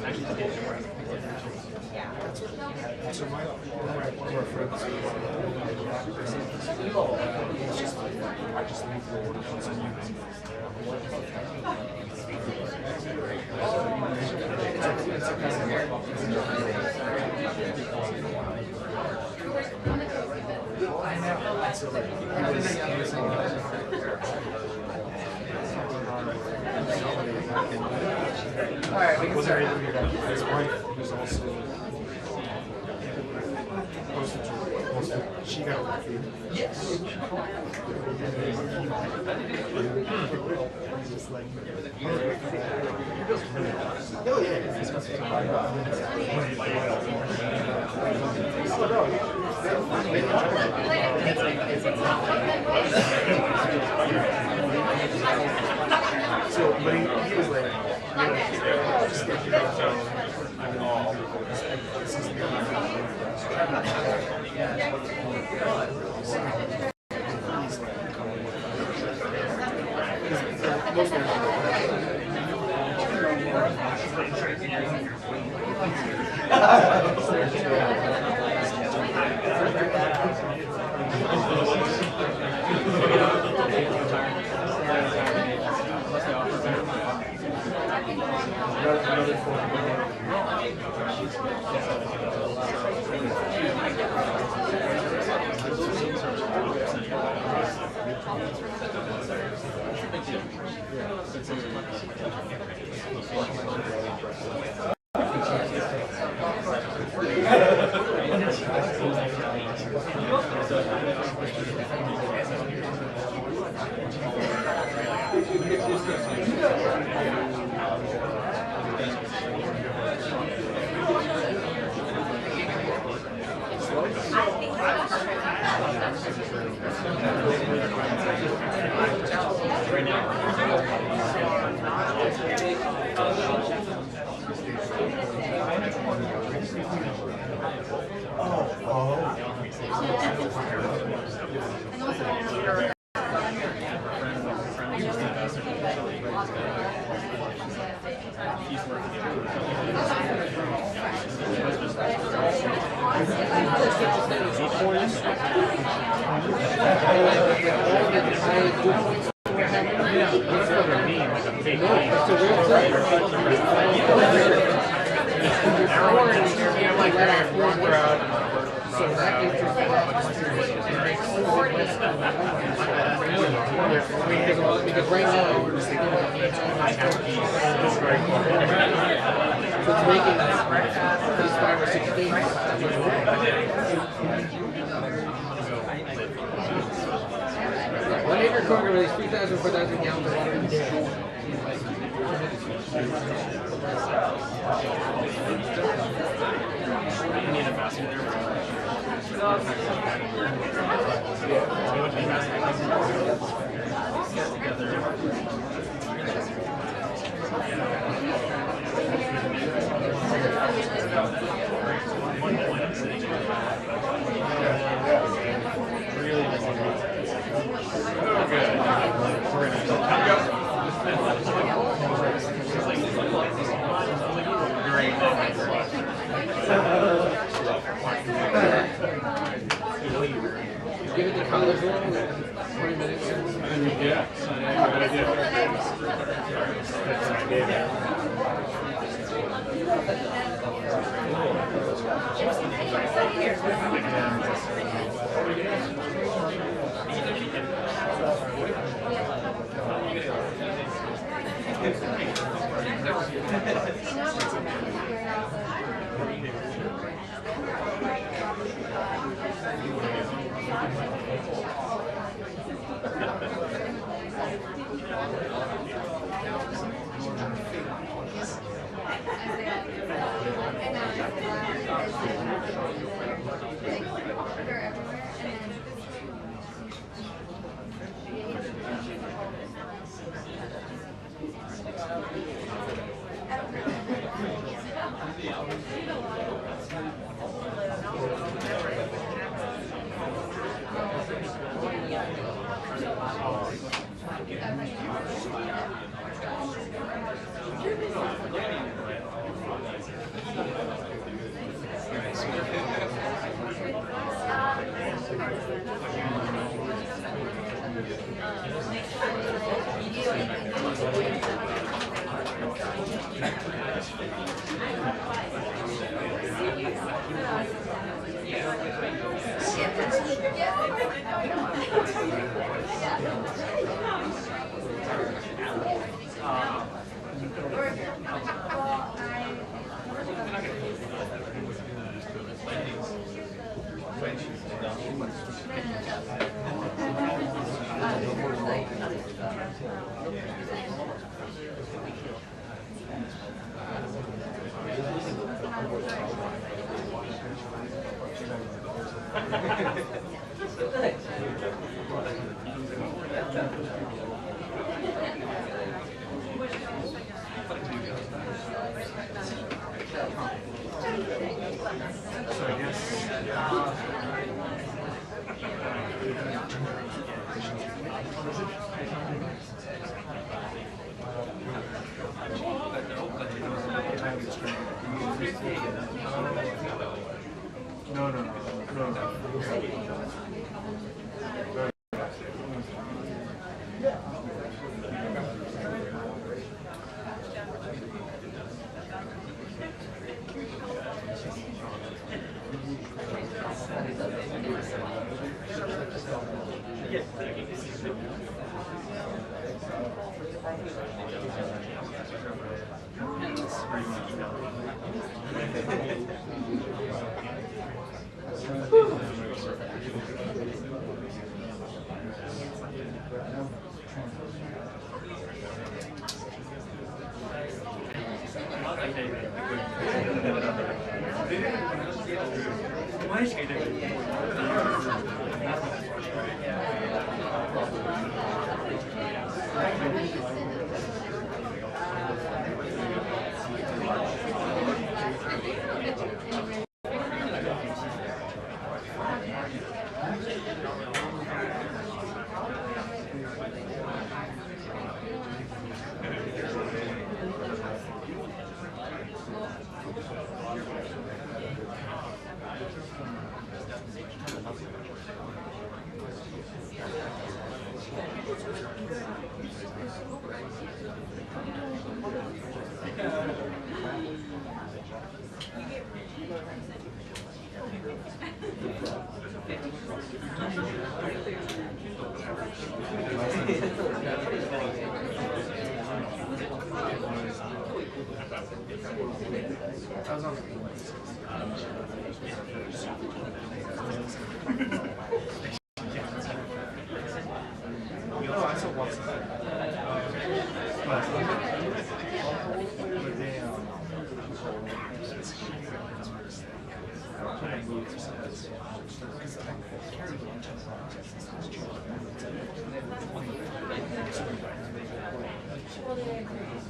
So one of our friends, I just leave the order once a week. Alright, we can start. His wife was also she got reviewed. Yes. Oh yeah. So, but he was like, Because right now we're just thinking about it's making these 5 or 6 days. 1 acre corn can release 3,000 4,000 gallons of water a day. Give it the college roll, 20 minutes. Yeah, good idea.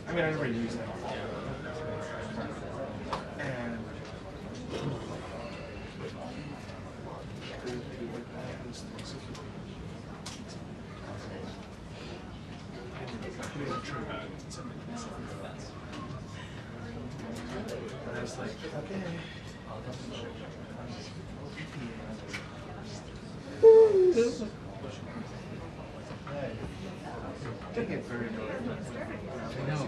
I mean, I never use that. And I was like, okay. Didn't get very good. I know.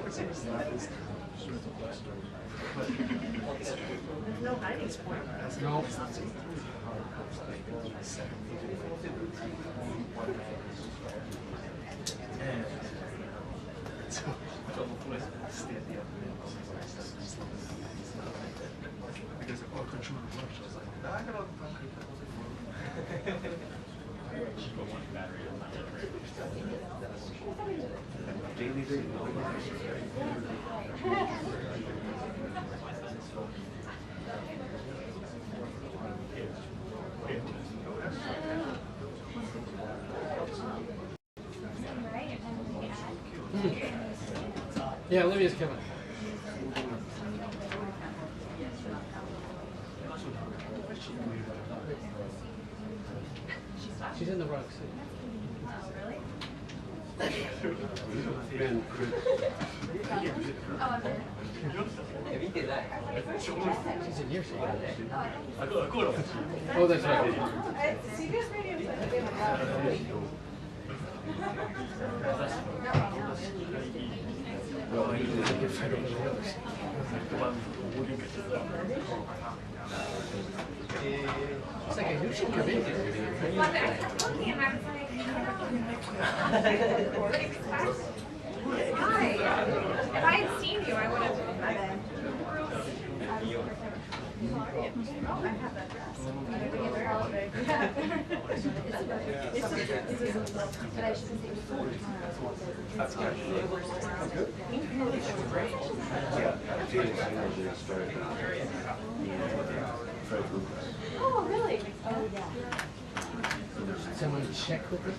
No hiding sport. No. And so standing up because oh, control the lunch. I was like, I gotta. Daily day. Yeah, Olivia's coming. She's in the rug seat. She's in your seat. Oh, that's right. It's like I knew she'd come in here. Hi. If I had seen you, I would have. Oh, I have that dress. But I should say That's good. check quickly?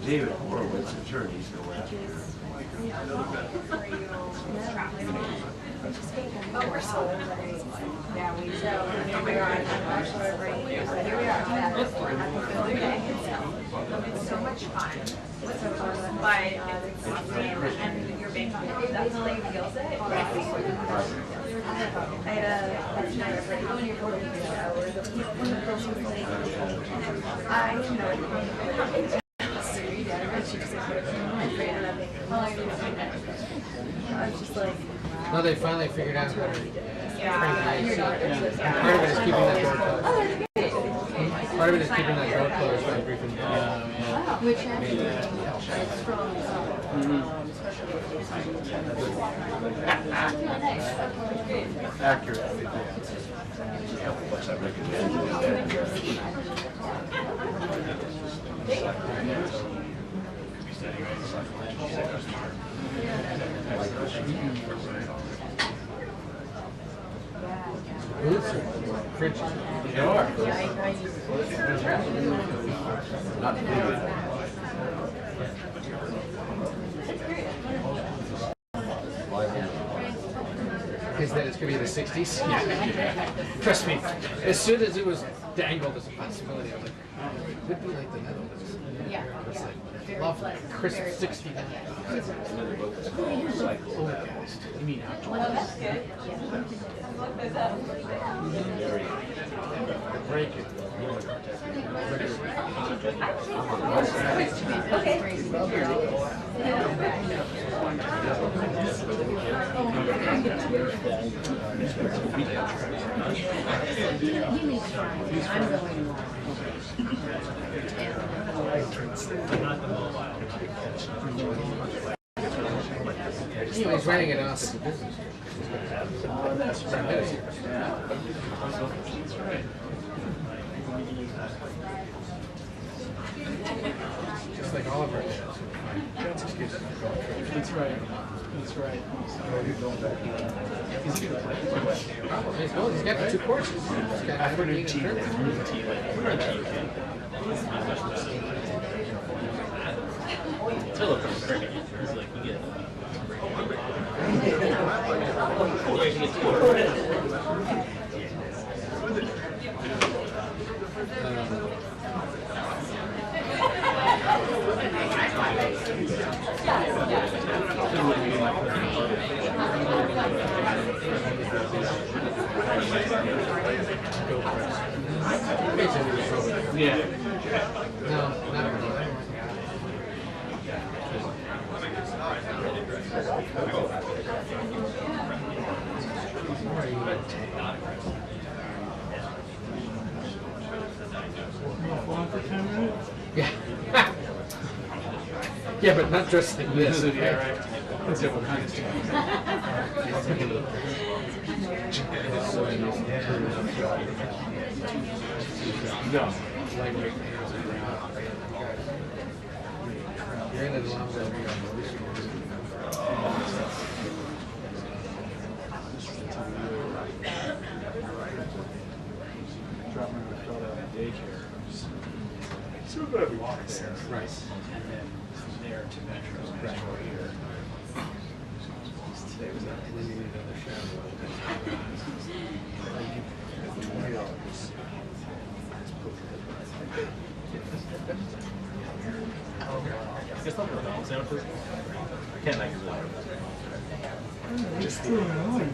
David Horowitz, attorneys, go after Oh, we're so yeah, we so here we are. Here we are. It's so much fun. But it's exhausting, and you're being definitely feels it. I had a when you're going to the show, or one of the girls was like, I know. I was just like, No, they finally figured out how to crank yeah. the AC. Part of it is keeping that door closed. Part of it is keeping that door closed by briefing. Which actually is from accurate. Boots or fridges? Sure. Is that it's going to be the 60s? Yeah. Trust me, as soon as it was dangled as a possibility, I was like, it would be like the Netherlands. yeah. It's like, lovely, crisp 69. Overcast. You mean Well, that's good. break it. I'm going He's running it off as a business. Just like all of our dads. That's excuses for going through. That's right. That's right. He's a good player. He's got the 2 courses. He's got Aberdeen and Turner. Philip from cricket. He's like, you get Yeah. No, not really. Yeah. Yeah, but not dressed like this. Yeah, right. That's different kind of stuff. No. You're in the long Dropping my daughter at daycare. So we're going to walk there. Right. And then from there to Metro here. Today was that. And then you need another shower. $20. Guess not really all sandwiches. I can't make it. Just threw it on.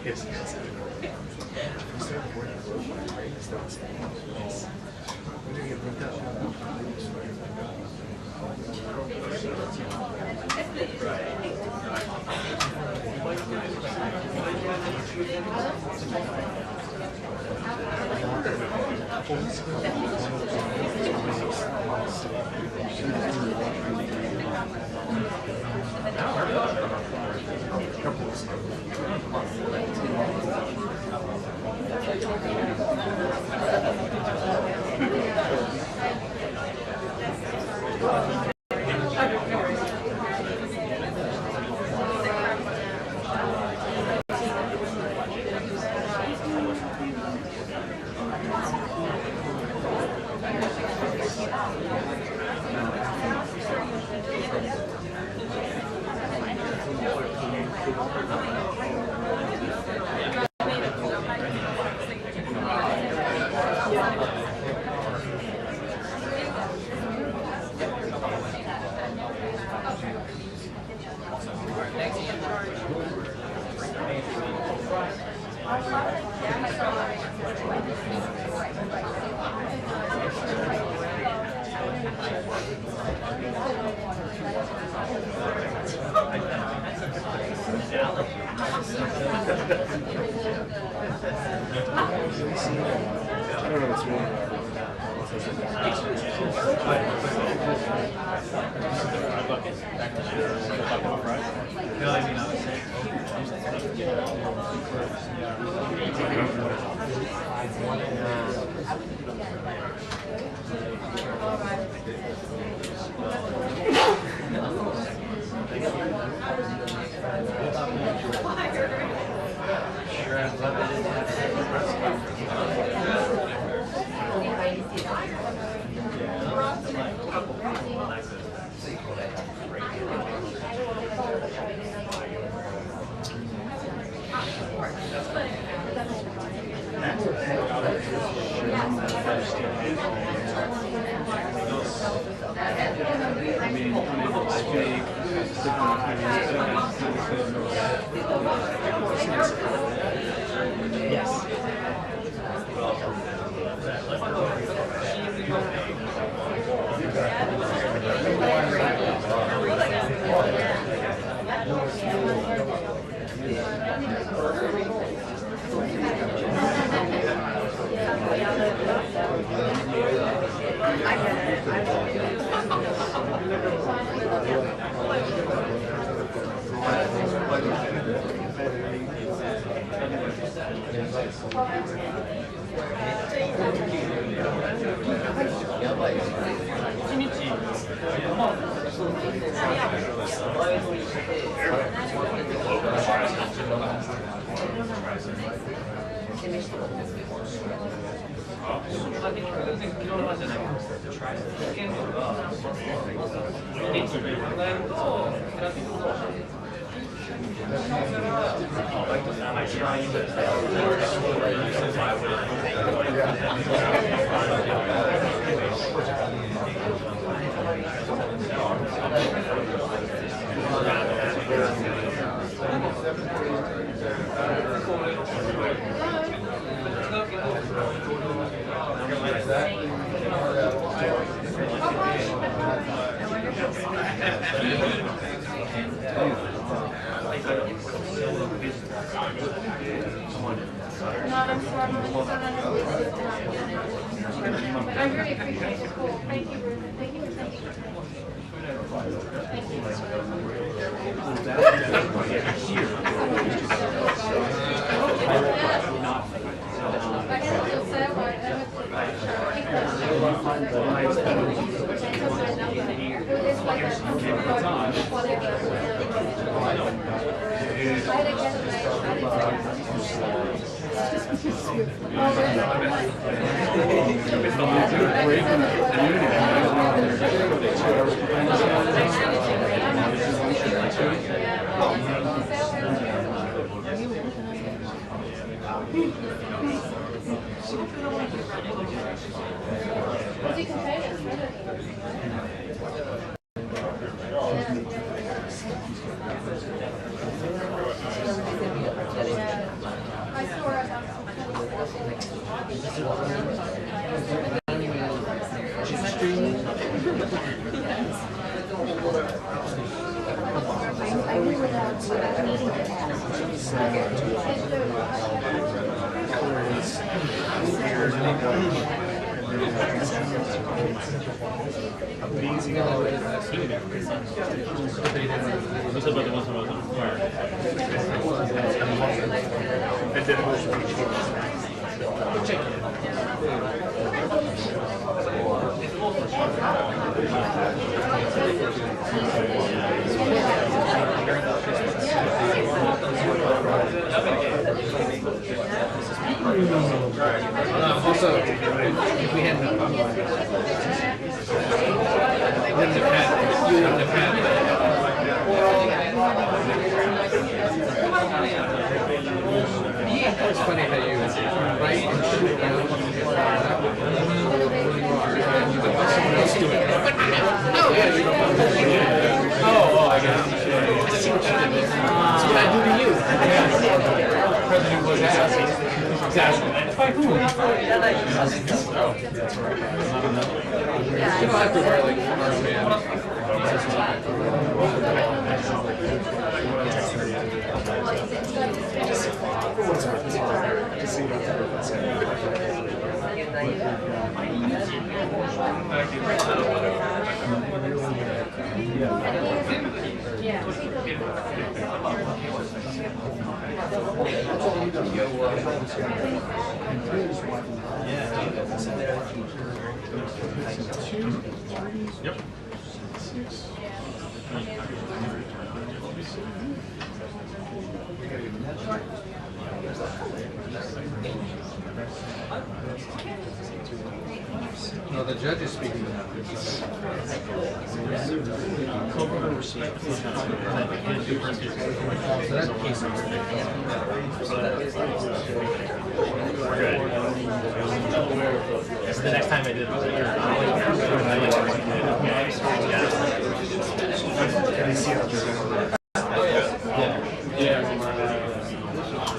Yes. I don't know what's wrong I really appreciate the call. Thank you, Ruth. Thank you. Thank you. Amazing. What's about the ones when I was on fire? And then Also, if we hadn't you wouldn't have had it's funny how you write and shoot down what you get fired up and you let someone else do it. Oh, yeah, you don't I guess. That's what I do to you. President Bush asked. Exactly. By who? You don't have to wear like Iron Man. Yep. No, the judge is speaking now. That's the next time I did it.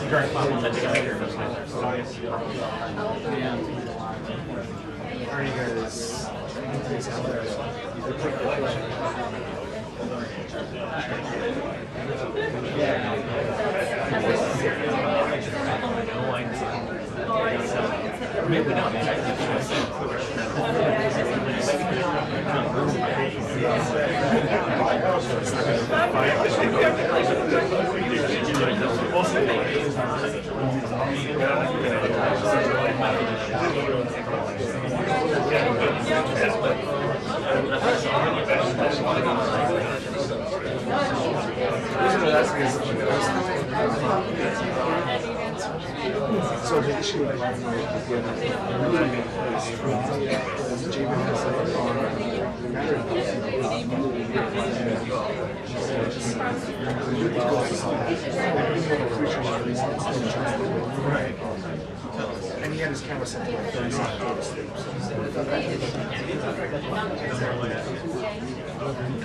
During problems, I take a picture of those guys. are you guys out there? Maybe not. So the issue with Jamin has right. And he had his camera set to like 30 seconds.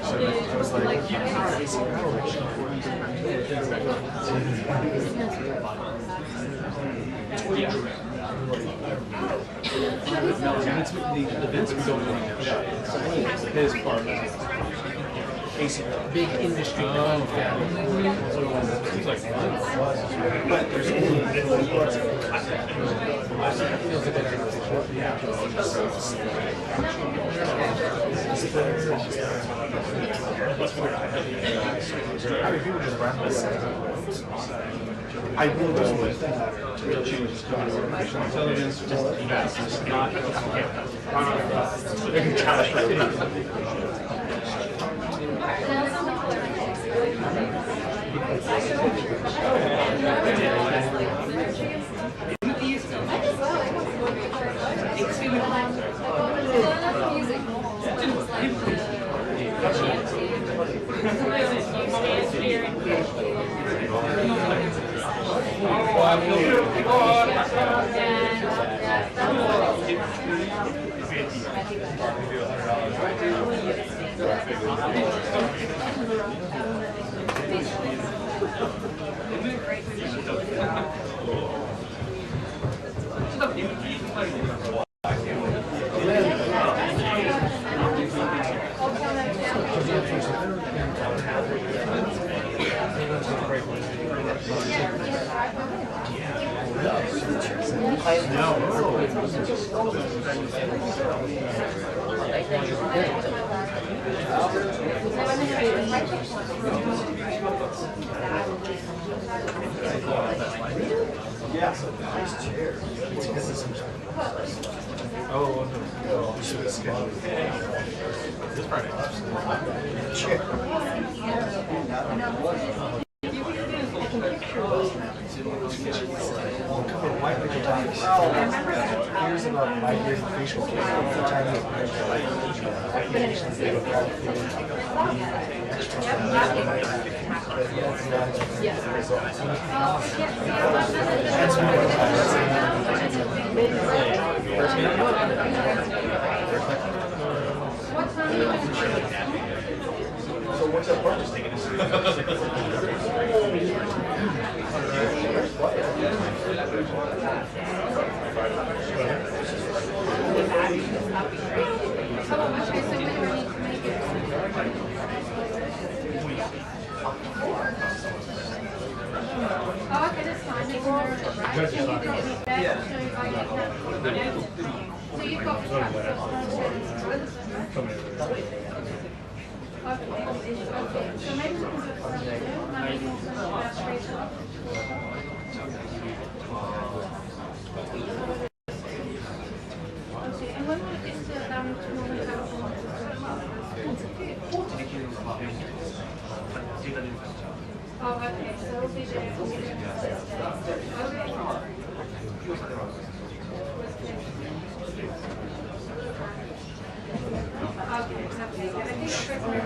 So I was like, AC power. The Vince was going on his part. AC Big industry. He's like, but there's only Feels a bit artificial. I mean, people just run this. I will just with that. intelligence just not. Yeah, nice chair. Oh, no. We should have scheduled this Friday. Chair. Cover white like a Chinese. Here's about 5 years of facial care. The Chinese applications they look at. So what's that purpose? Oh, okay, that's fine. They can learn it, right? So you did it back, so you like that. So you've got the okay, so maybe we can do it for maybe we'll send it back straight up. Okay, and when will it get to normal oh, okay, so it'll be there. Okay, okay, I think the first one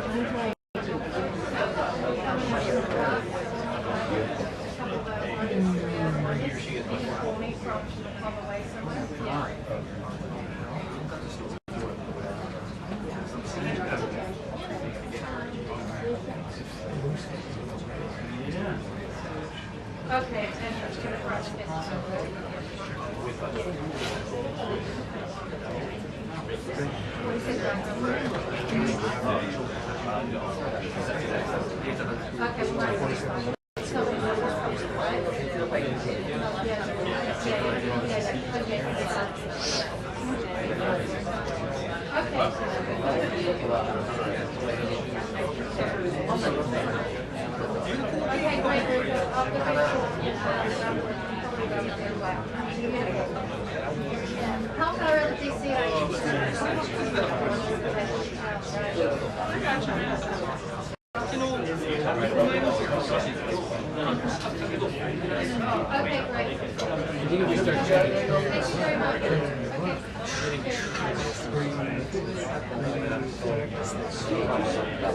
okay, and it's going to crush it. Okay, great. How far out of DC are you? Okay, great. Thank you very much.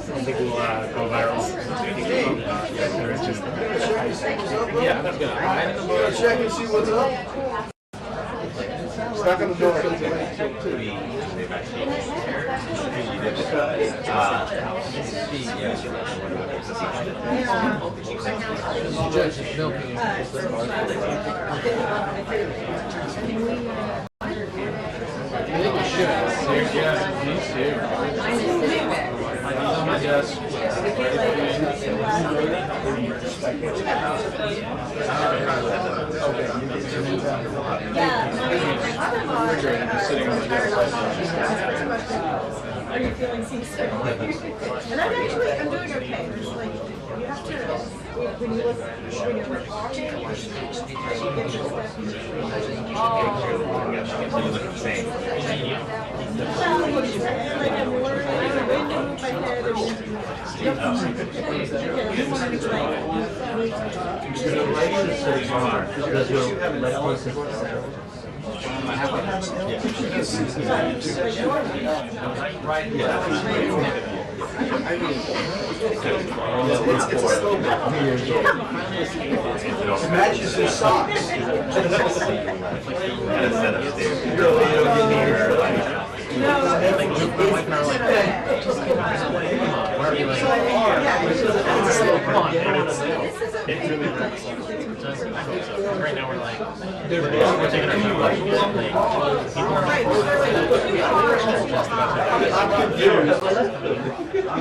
I think we'll go viral. Yeah, that's good. Check and see what's up. It's not going to do it. Judge is milking I think we should. Yeah, me too. On my desk. Sitting on my desk. Are you feeling seasick? And I'm doing okay. It's like, you have to, when you look, when you're talking, you get your stuff. Like I'm learning, I'm ready to move my head and It matches your socks. Right now we're like, we're taking our time.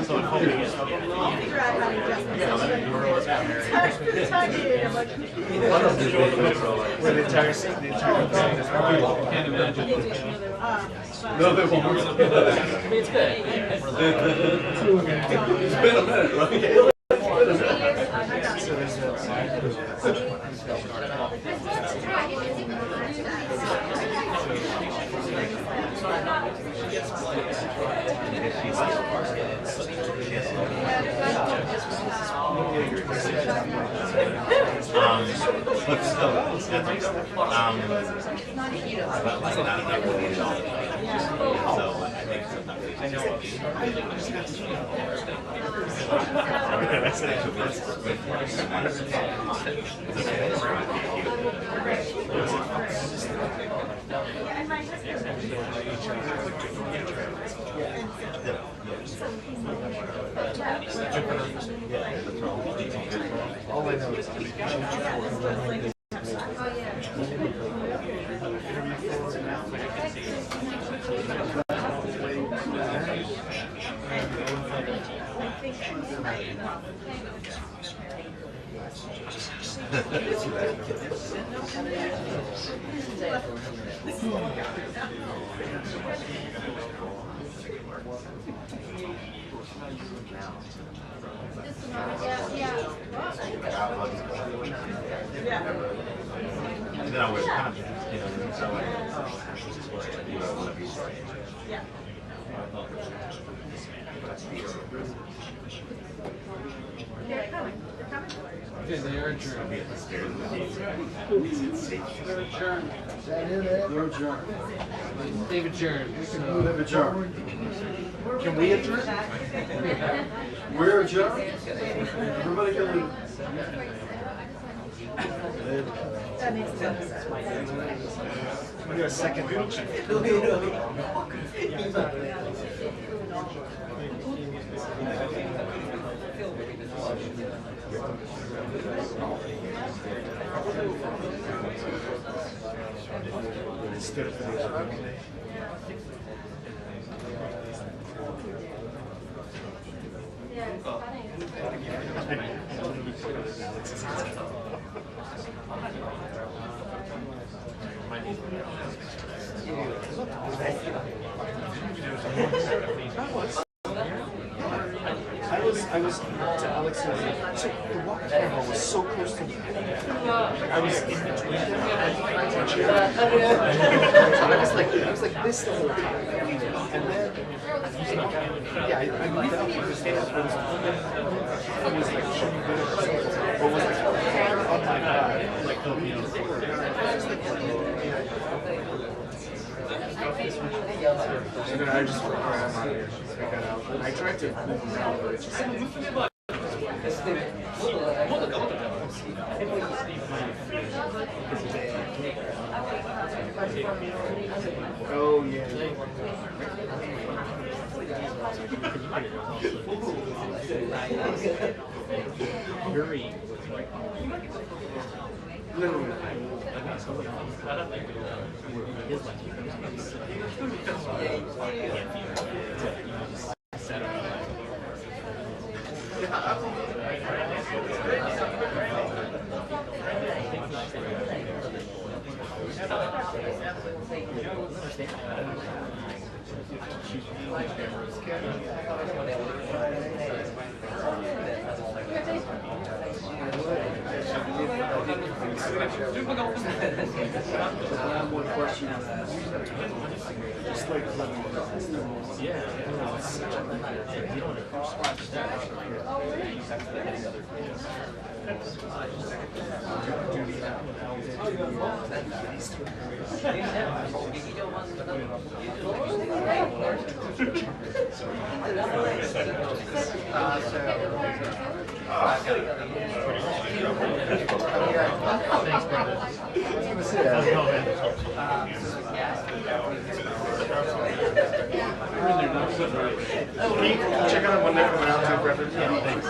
So I'm hoping it's Where the entire thing is probably Can't imagine. No, they won't. I mean, it's good. It's been a minute, right? so there's But like not enough to need it all the time. So I think sometimes they all I know is and then I was kind of, you know, so like, you know, one of these stories. Yeah. They're coming. They're coming. Okay, they are adjourned. They're adjourned. They're adjourned. They've adjourned. They've adjourned. can we adjourn? We're adjourned. Everybody can leave. That makes sense. We got a second motion. Stood up for the other today. I was to Alex, so the walk camera was so close to me. I was in between them and my chair. I was like this the whole time. And then, yeah, I moved out because it was like shooting video or something. Or was like on my back, like so then I just ran out of here. I got out. And I tried to move him out, but it just oh yeah. Yuri. No. One question. Just like Thanks, brother. Can you check out when they're coming out to reference? Yeah, thanks.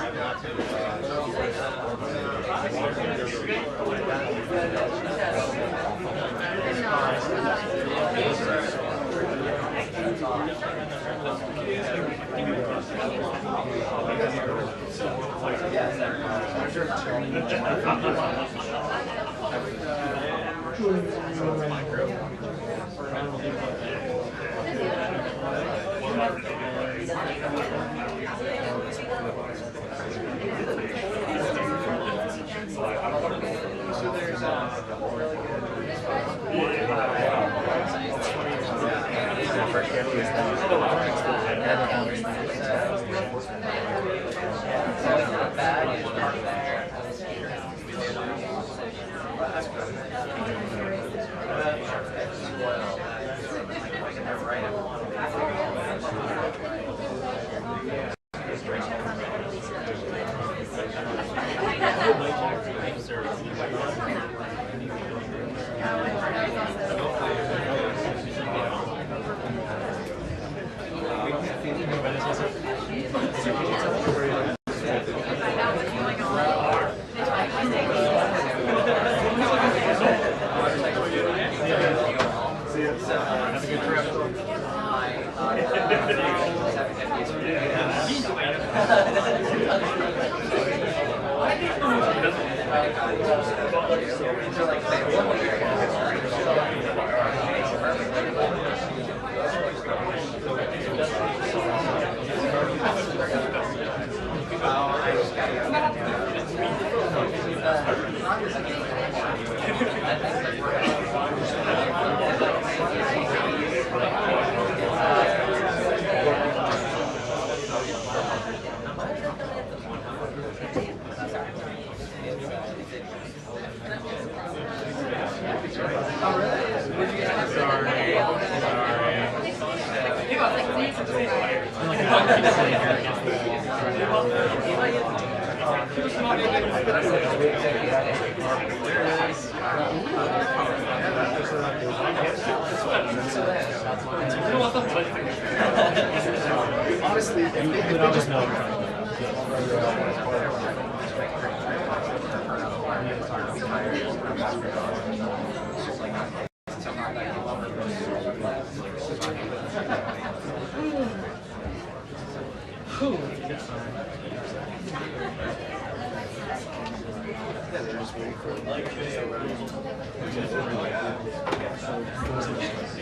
Honestly, if they just know.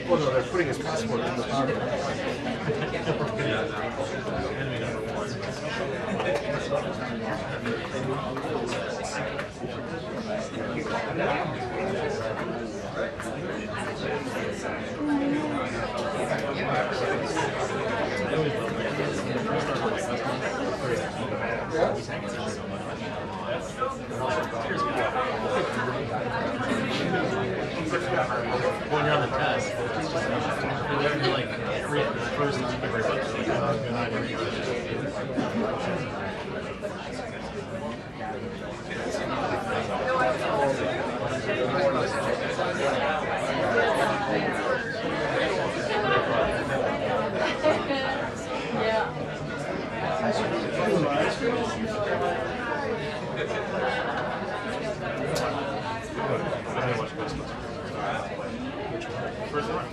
Well, no, they're putting his passport in the pocket. When you're on the test, you're like first and everybody. First one.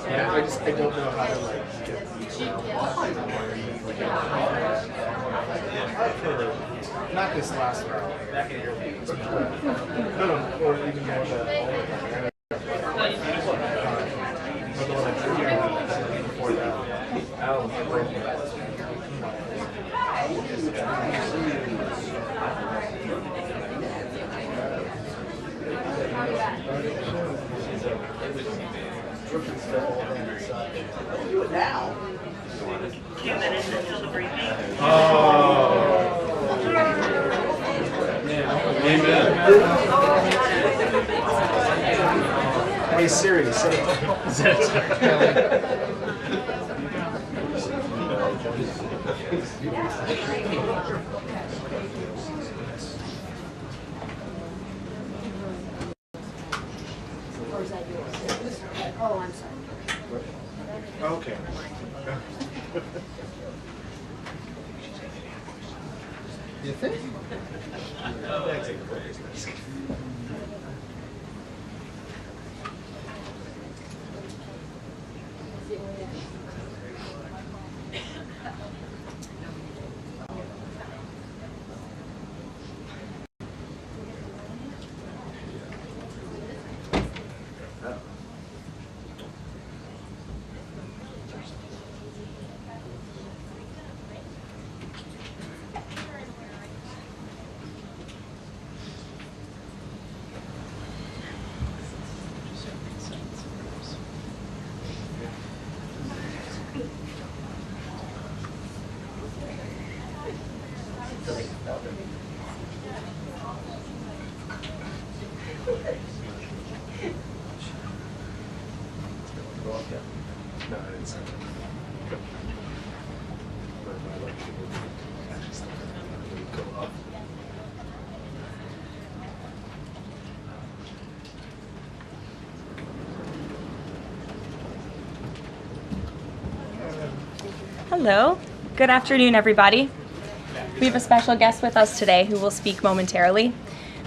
Yeah, I don't know how to like get not this last round. No, or even more the before that. Do it now. 2 minutes until the briefing. Hey Siri, set it. Or is that yours? Oh, I'm sorry. Okay. You think? No, I didn't say that. But my lecture would actually go up. Hello. Good afternoon, everybody. We have a special guest with us today who will speak momentarily.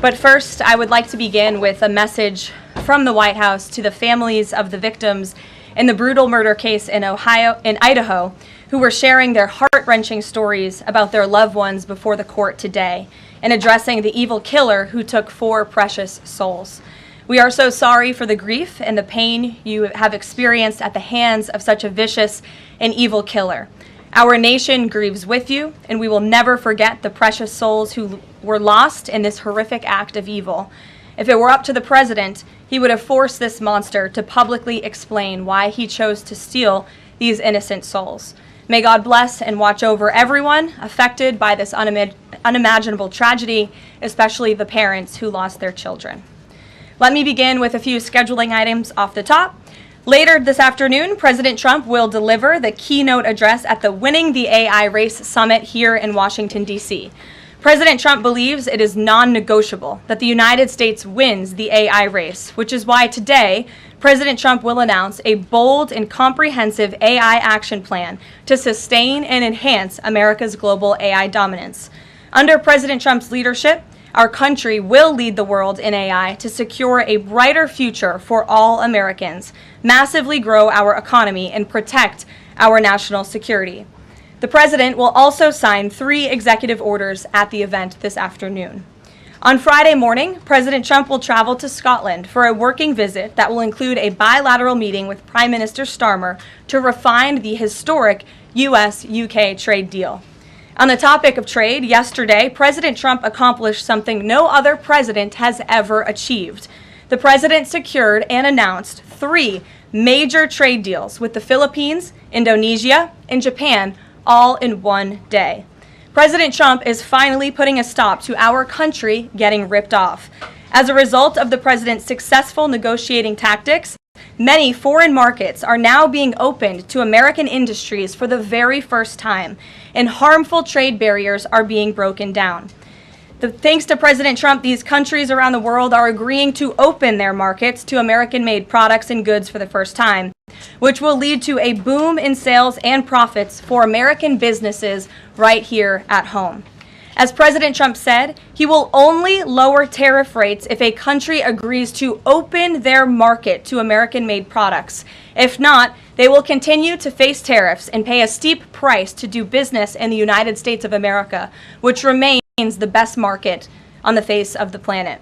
But first, I would like to begin with a message from the White House to the families of the victims in the brutal murder case in Idaho, who were sharing their heart-wrenching stories about their loved ones before the court today and addressing the evil killer who took 4 precious souls. We are so sorry for the grief and the pain you have experienced at the hands of such a vicious and evil killer. Our nation grieves with you, and we will never forget the precious souls who were lost in this horrific act of evil. If it were up to the president, he would have forced this monster to publicly explain why he chose to steal these innocent souls. May God bless and watch over everyone affected by this unimaginable tragedy, especially the parents who lost their children. Let me begin with a few scheduling items off the top. Later this afternoon, President Trump will deliver the keynote address at the Winning the AI Race Summit here in Washington, D.C. President Trump believes it is non-negotiable that the United States wins the AI race, which is why today, President Trump will announce a bold and comprehensive AI action plan to sustain and enhance America's global AI dominance. Under President Trump's leadership, our country will lead the world in AI to secure a brighter future for all Americans, massively grow our economy, and protect our national security. The president will also sign 3 executive orders at the event this afternoon. On Friday morning, President Trump will travel to Scotland for a working visit that will include a bilateral meeting with Prime Minister Starmer to refine the historic U.S.-UK trade deal. On the topic of trade, yesterday, President Trump accomplished something no other president has ever achieved. The president secured and announced 3 major trade deals with the Philippines, Indonesia, and Japan, all in one day. President Trump is finally putting a stop to our country getting ripped off. As a result of the president's successful negotiating tactics, many foreign markets are now being opened to American industries for the very first time, and harmful trade barriers are being broken down. Thanks to President Trump, these countries around the world are agreeing to open their markets to American-made products and goods for the first time, which will lead to a boom in sales and profits for American businesses right here at home. As President Trump said, he will only lower tariff rates if a country agrees to open their market to American-made products. If not, they will continue to face tariffs and pay a steep price to do business in the United States of America, which remains the best market on the face of the planet.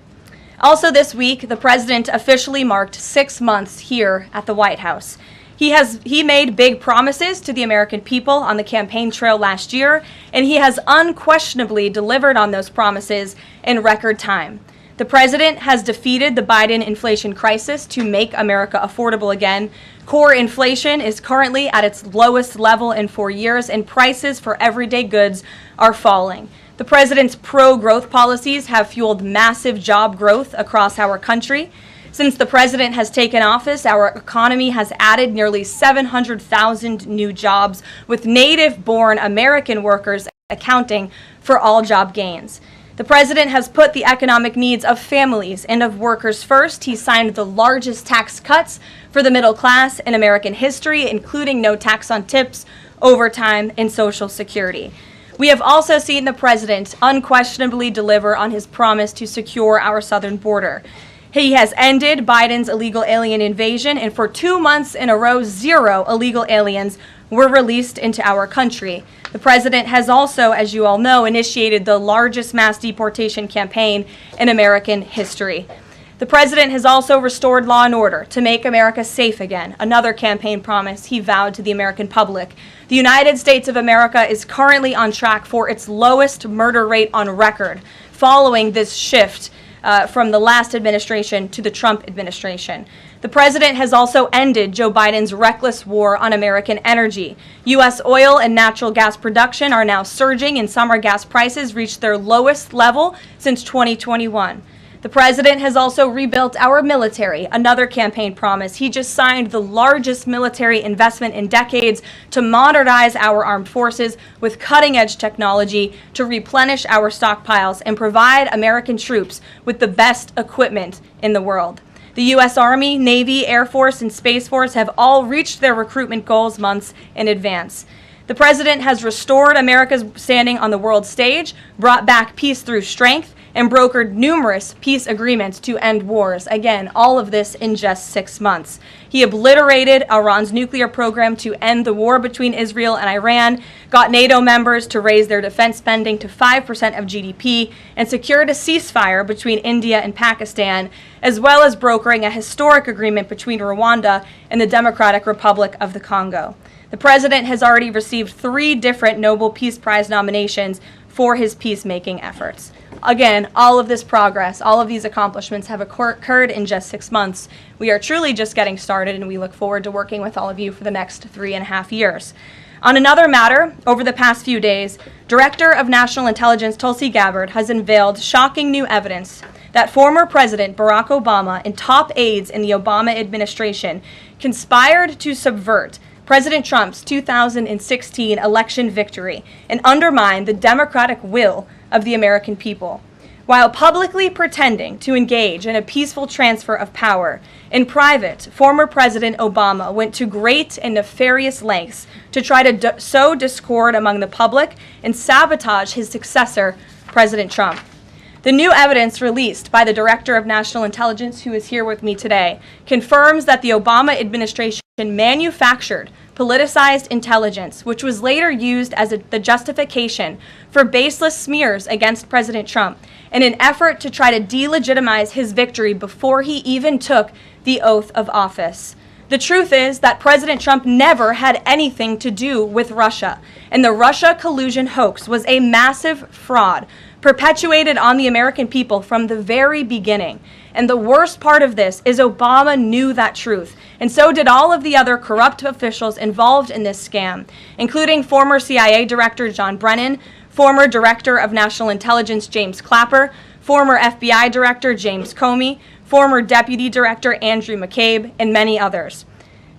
Also this week, the president officially marked 6 months here at the White House. He made big promises to the American people on the campaign trail last year, and he has unquestionably delivered on those promises in record time. The president has defeated the Biden inflation crisis to make America affordable again. Core inflation is currently at its lowest level in 4 years, and prices for everyday goods are falling. The president's pro-growth policies have fueled massive job growth across our country. Since the president has taken office, our economy has added nearly 700,000 new jobs, with native-born American workers accounting for all job gains. The president has put the economic needs of families and of workers first. He signed the largest tax cuts for the middle class in American history, including no tax on tips, overtime, and Social Security. We have also seen the president unquestionably deliver on his promise to secure our southern border. He has ended Biden's illegal alien invasion, and for 2 months in a row, 0 illegal aliens were released into our country. The president has also, as you all know, initiated the largest mass deportation campaign in American history. The president has also restored law and order to make America safe again, another campaign promise he vowed to the American public. The United States of America is currently on track for its lowest murder rate on record, following this shift from the last administration to the Trump administration. The president has also ended Joe Biden's reckless war on American energy. U.S. oil and natural gas production are now surging, and summer gas prices reached their lowest level since 2021. The president has also rebuilt our military, another campaign promise. He just signed the largest military investment in decades to modernize our armed forces with cutting-edge technology to replenish our stockpiles and provide American troops with the best equipment in the world. The U.S. Army, Navy, Air Force, and Space Force have all reached their recruitment goals months in advance. The president has restored America's standing on the world stage, brought back peace through strength, and brokered numerous peace agreements to end wars. Again, all of this in just 6 months. He obliterated Iran's nuclear program to end the war between Israel and Iran, got NATO members to raise their defense spending to 5% of GDP, and secured a ceasefire between India and Pakistan, as well as brokering a historic agreement between Rwanda and the Democratic Republic of the Congo. The president has already received 3 different Nobel Peace Prize nominations for his peacemaking efforts. Again, all of this progress, all of these accomplishments have occurred in just 6 months. We are truly just getting started, and we look forward to working with all of you for the next 3.5 years. On another matter, over the past few days, Director of National Intelligence Tulsi Gabbard has unveiled shocking new evidence that former President Barack Obama and top aides in the Obama administration conspired to subvert President Trump's 2016 election victory and undermine the democratic will of the American people. While publicly pretending to engage in a peaceful transfer of power, in private, former President Obama went to great and nefarious lengths to try to sow discord among the public and sabotage his successor, President Trump. The new evidence released by the Director of National Intelligence, who is here with me today, confirms that the Obama administration manufactured politicized intelligence, which was later used as the justification for baseless smears against President Trump in an effort to try to delegitimize his victory before he even took the oath of office. The truth is that President Trump never had anything to do with Russia, and the Russia collusion hoax was a massive fraud perpetuated on the American people from the very beginning. And the worst part of this is Obama knew that truth, and so did all of the other corrupt officials involved in this scam, including former CIA Director John Brennan, former Director of National Intelligence James Clapper, former FBI Director James Comey, former Deputy Director Andrew McCabe, and many others.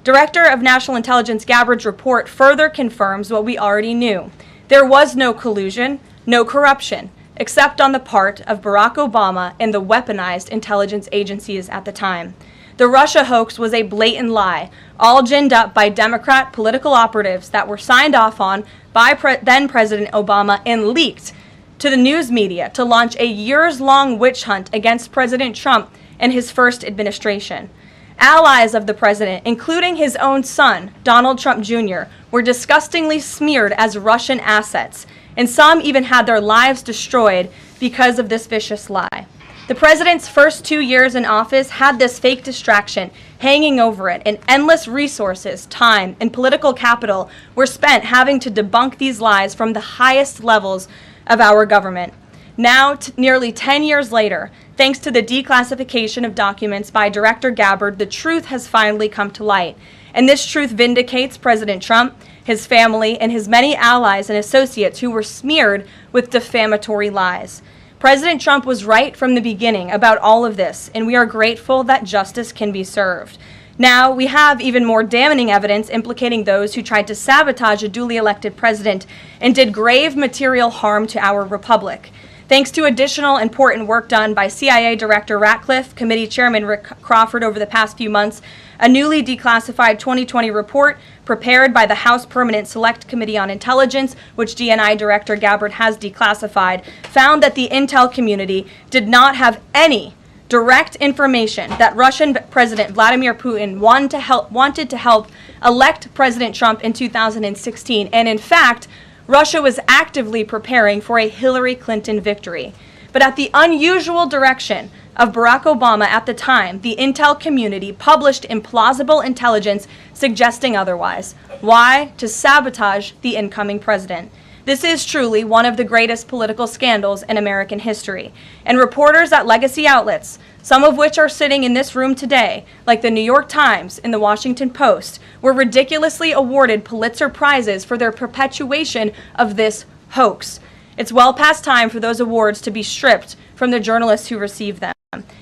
Director of National Intelligence Gabbard's report further confirms what we already knew. There was no collusion, no corruption, except on the part of Barack Obama and the weaponized intelligence agencies at the time. The Russia hoax was a blatant lie, all ginned up by Democrat political operatives that were signed off on by then President Obama and leaked to the news media to launch a years-long witch hunt against President Trump and his first administration. Allies of the president, including his own son, Donald Trump Jr., were disgustingly smeared as Russian assets, and some even had their lives destroyed because of this vicious lie. The president's first 2 years in office had this fake distraction hanging over it, and endless resources, time, and political capital were spent having to debunk these lies from the highest levels of our government. Now, nearly 10 years later, thanks to the declassification of documents by Director Gabbard, the truth has finally come to light. And this truth vindicates President Trump, his family, and his many allies and associates who were smeared with defamatory lies. President Trump was right from the beginning about all of this, and we are grateful that justice can be served. Now, we have even more damning evidence implicating those who tried to sabotage a duly elected president and did grave material harm to our republic. Thanks to additional important work done by CIA Director Ratcliffe, Committee Chairman Rick Crawford over the past few months, a newly declassified 2020 report prepared by the House Permanent Select Committee on Intelligence, which DNI Director Gabbard has declassified, found that the intel community did not have any direct information that Russian President Vladimir Putin wanted to help elect President Trump in 2016. And in fact, Russia was actively preparing for a Hillary Clinton victory. But at the unusual direction of Barack Obama at the time, the intel community published implausible intelligence suggesting otherwise. Why? To sabotage the incoming president. This is truly one of the greatest political scandals in American history. And reporters at legacy outlets, some of which are sitting in this room today, like the New York Times and the Washington Post, were ridiculously awarded Pulitzer Prizes for their perpetuation of this hoax. It's well past time for those awards to be stripped from the journalists who receive them.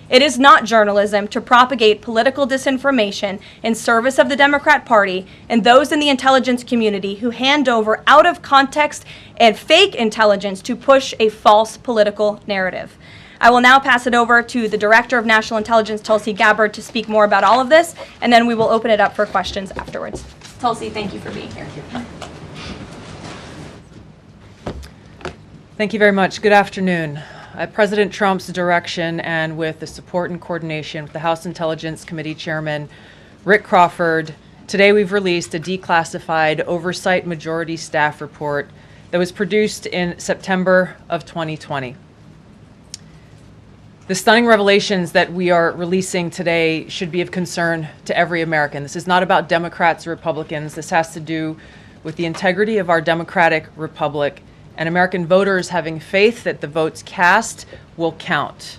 It is not journalism to propagate political disinformation in service of the Democrat Party and those in the intelligence community who hand over out of context and fake intelligence to push a false political narrative. I will now pass it over to the Director of National Intelligence, Tulsi Gabbard, to speak more about all of this, and then we will open it up for questions afterwards. Tulsi, thank you for being here. Thank you very much. Good afternoon. At President Trump's direction and with the support and coordination with the House Intelligence Committee Chairman Rick Crawford, today we've released a declassified Oversight Majority Staff report that was produced in September of 2020. The stunning revelations that we are releasing today should be of concern to every American. This is not about Democrats or Republicans. This has to do with the integrity of our democratic republic and American voters having faith that the votes cast will count.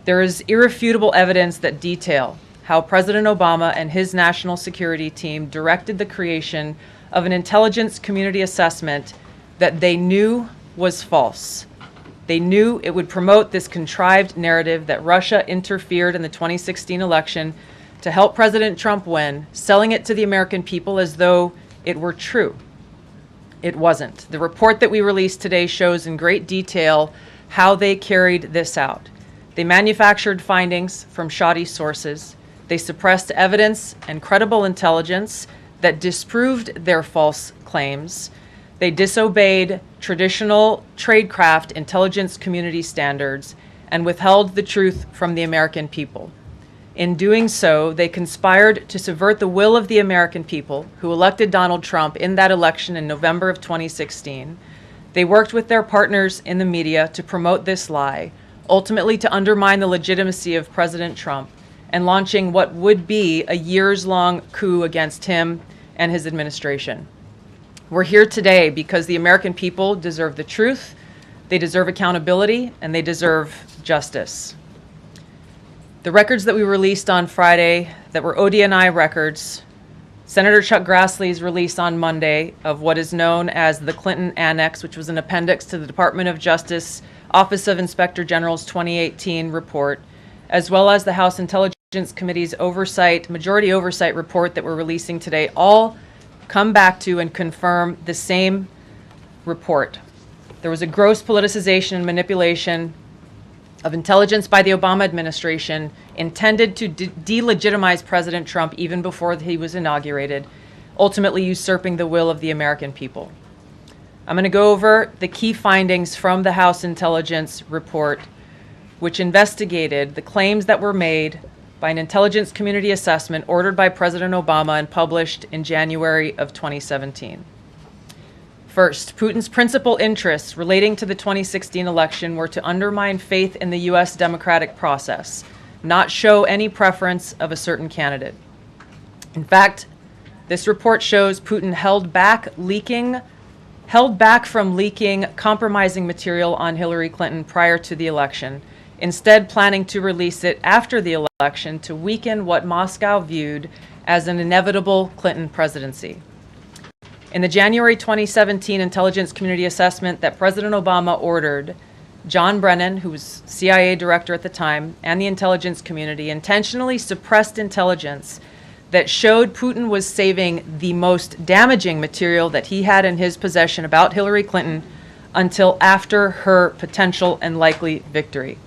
There is irrefutable evidence that detail how President Obama and his national security team directed the creation of an intelligence community assessment that they knew was false. They knew it would promote this contrived narrative that Russia interfered in the 2016 election to help President Trump win, selling it to the American people as though it were true. It wasn't. The report that we released today shows in great detail how they carried this out. They manufactured findings from shoddy sources. They suppressed evidence and credible intelligence that disproved their false claims. They disobeyed traditional tradecraft intelligence community standards and withheld the truth from the American people. In doing so, they conspired to subvert the will of the American people who elected Donald Trump in that election in November of 2016. They worked with their partners in the media to promote this lie, ultimately to undermine the legitimacy of President Trump and launching what would be a years-long coup against him and his administration. We're here today because the American people deserve the truth, they deserve accountability, and they deserve justice. The records that we released on Friday that were ODNI records, Senator Chuck Grassley's release on Monday of what is known as the Clinton Annex, which was an appendix to the Department of Justice Office of Inspector General's 2018 report, as well as the House Intelligence Committee's majority oversight report that we're releasing today, all come back to and confirm the same report. There was a gross politicization and manipulation of intelligence by the Obama administration intended to delegitimize President Trump even before he was inaugurated, ultimately usurping the will of the American people. I'm going to go over the key findings from the House Intelligence report, which investigated the claims that were made by an intelligence community assessment ordered by President Obama and published in January of 2017. First, Putin's principal interests relating to the 2016 election were to undermine faith in the U.S. democratic process, not show any preference of a certain candidate. In fact, this report shows Putin held back from leaking compromising material on Hillary Clinton prior to the election, instead planning to release it after the election to weaken what Moscow viewed as an inevitable Clinton presidency. In the January 2017 intelligence community assessment that President Obama ordered, John Brennan, who was CIA director at the time, and the intelligence community intentionally suppressed intelligence that showed Putin was saving the most damaging material that he had in his possession about Hillary Clinton until after her potential and likely victory.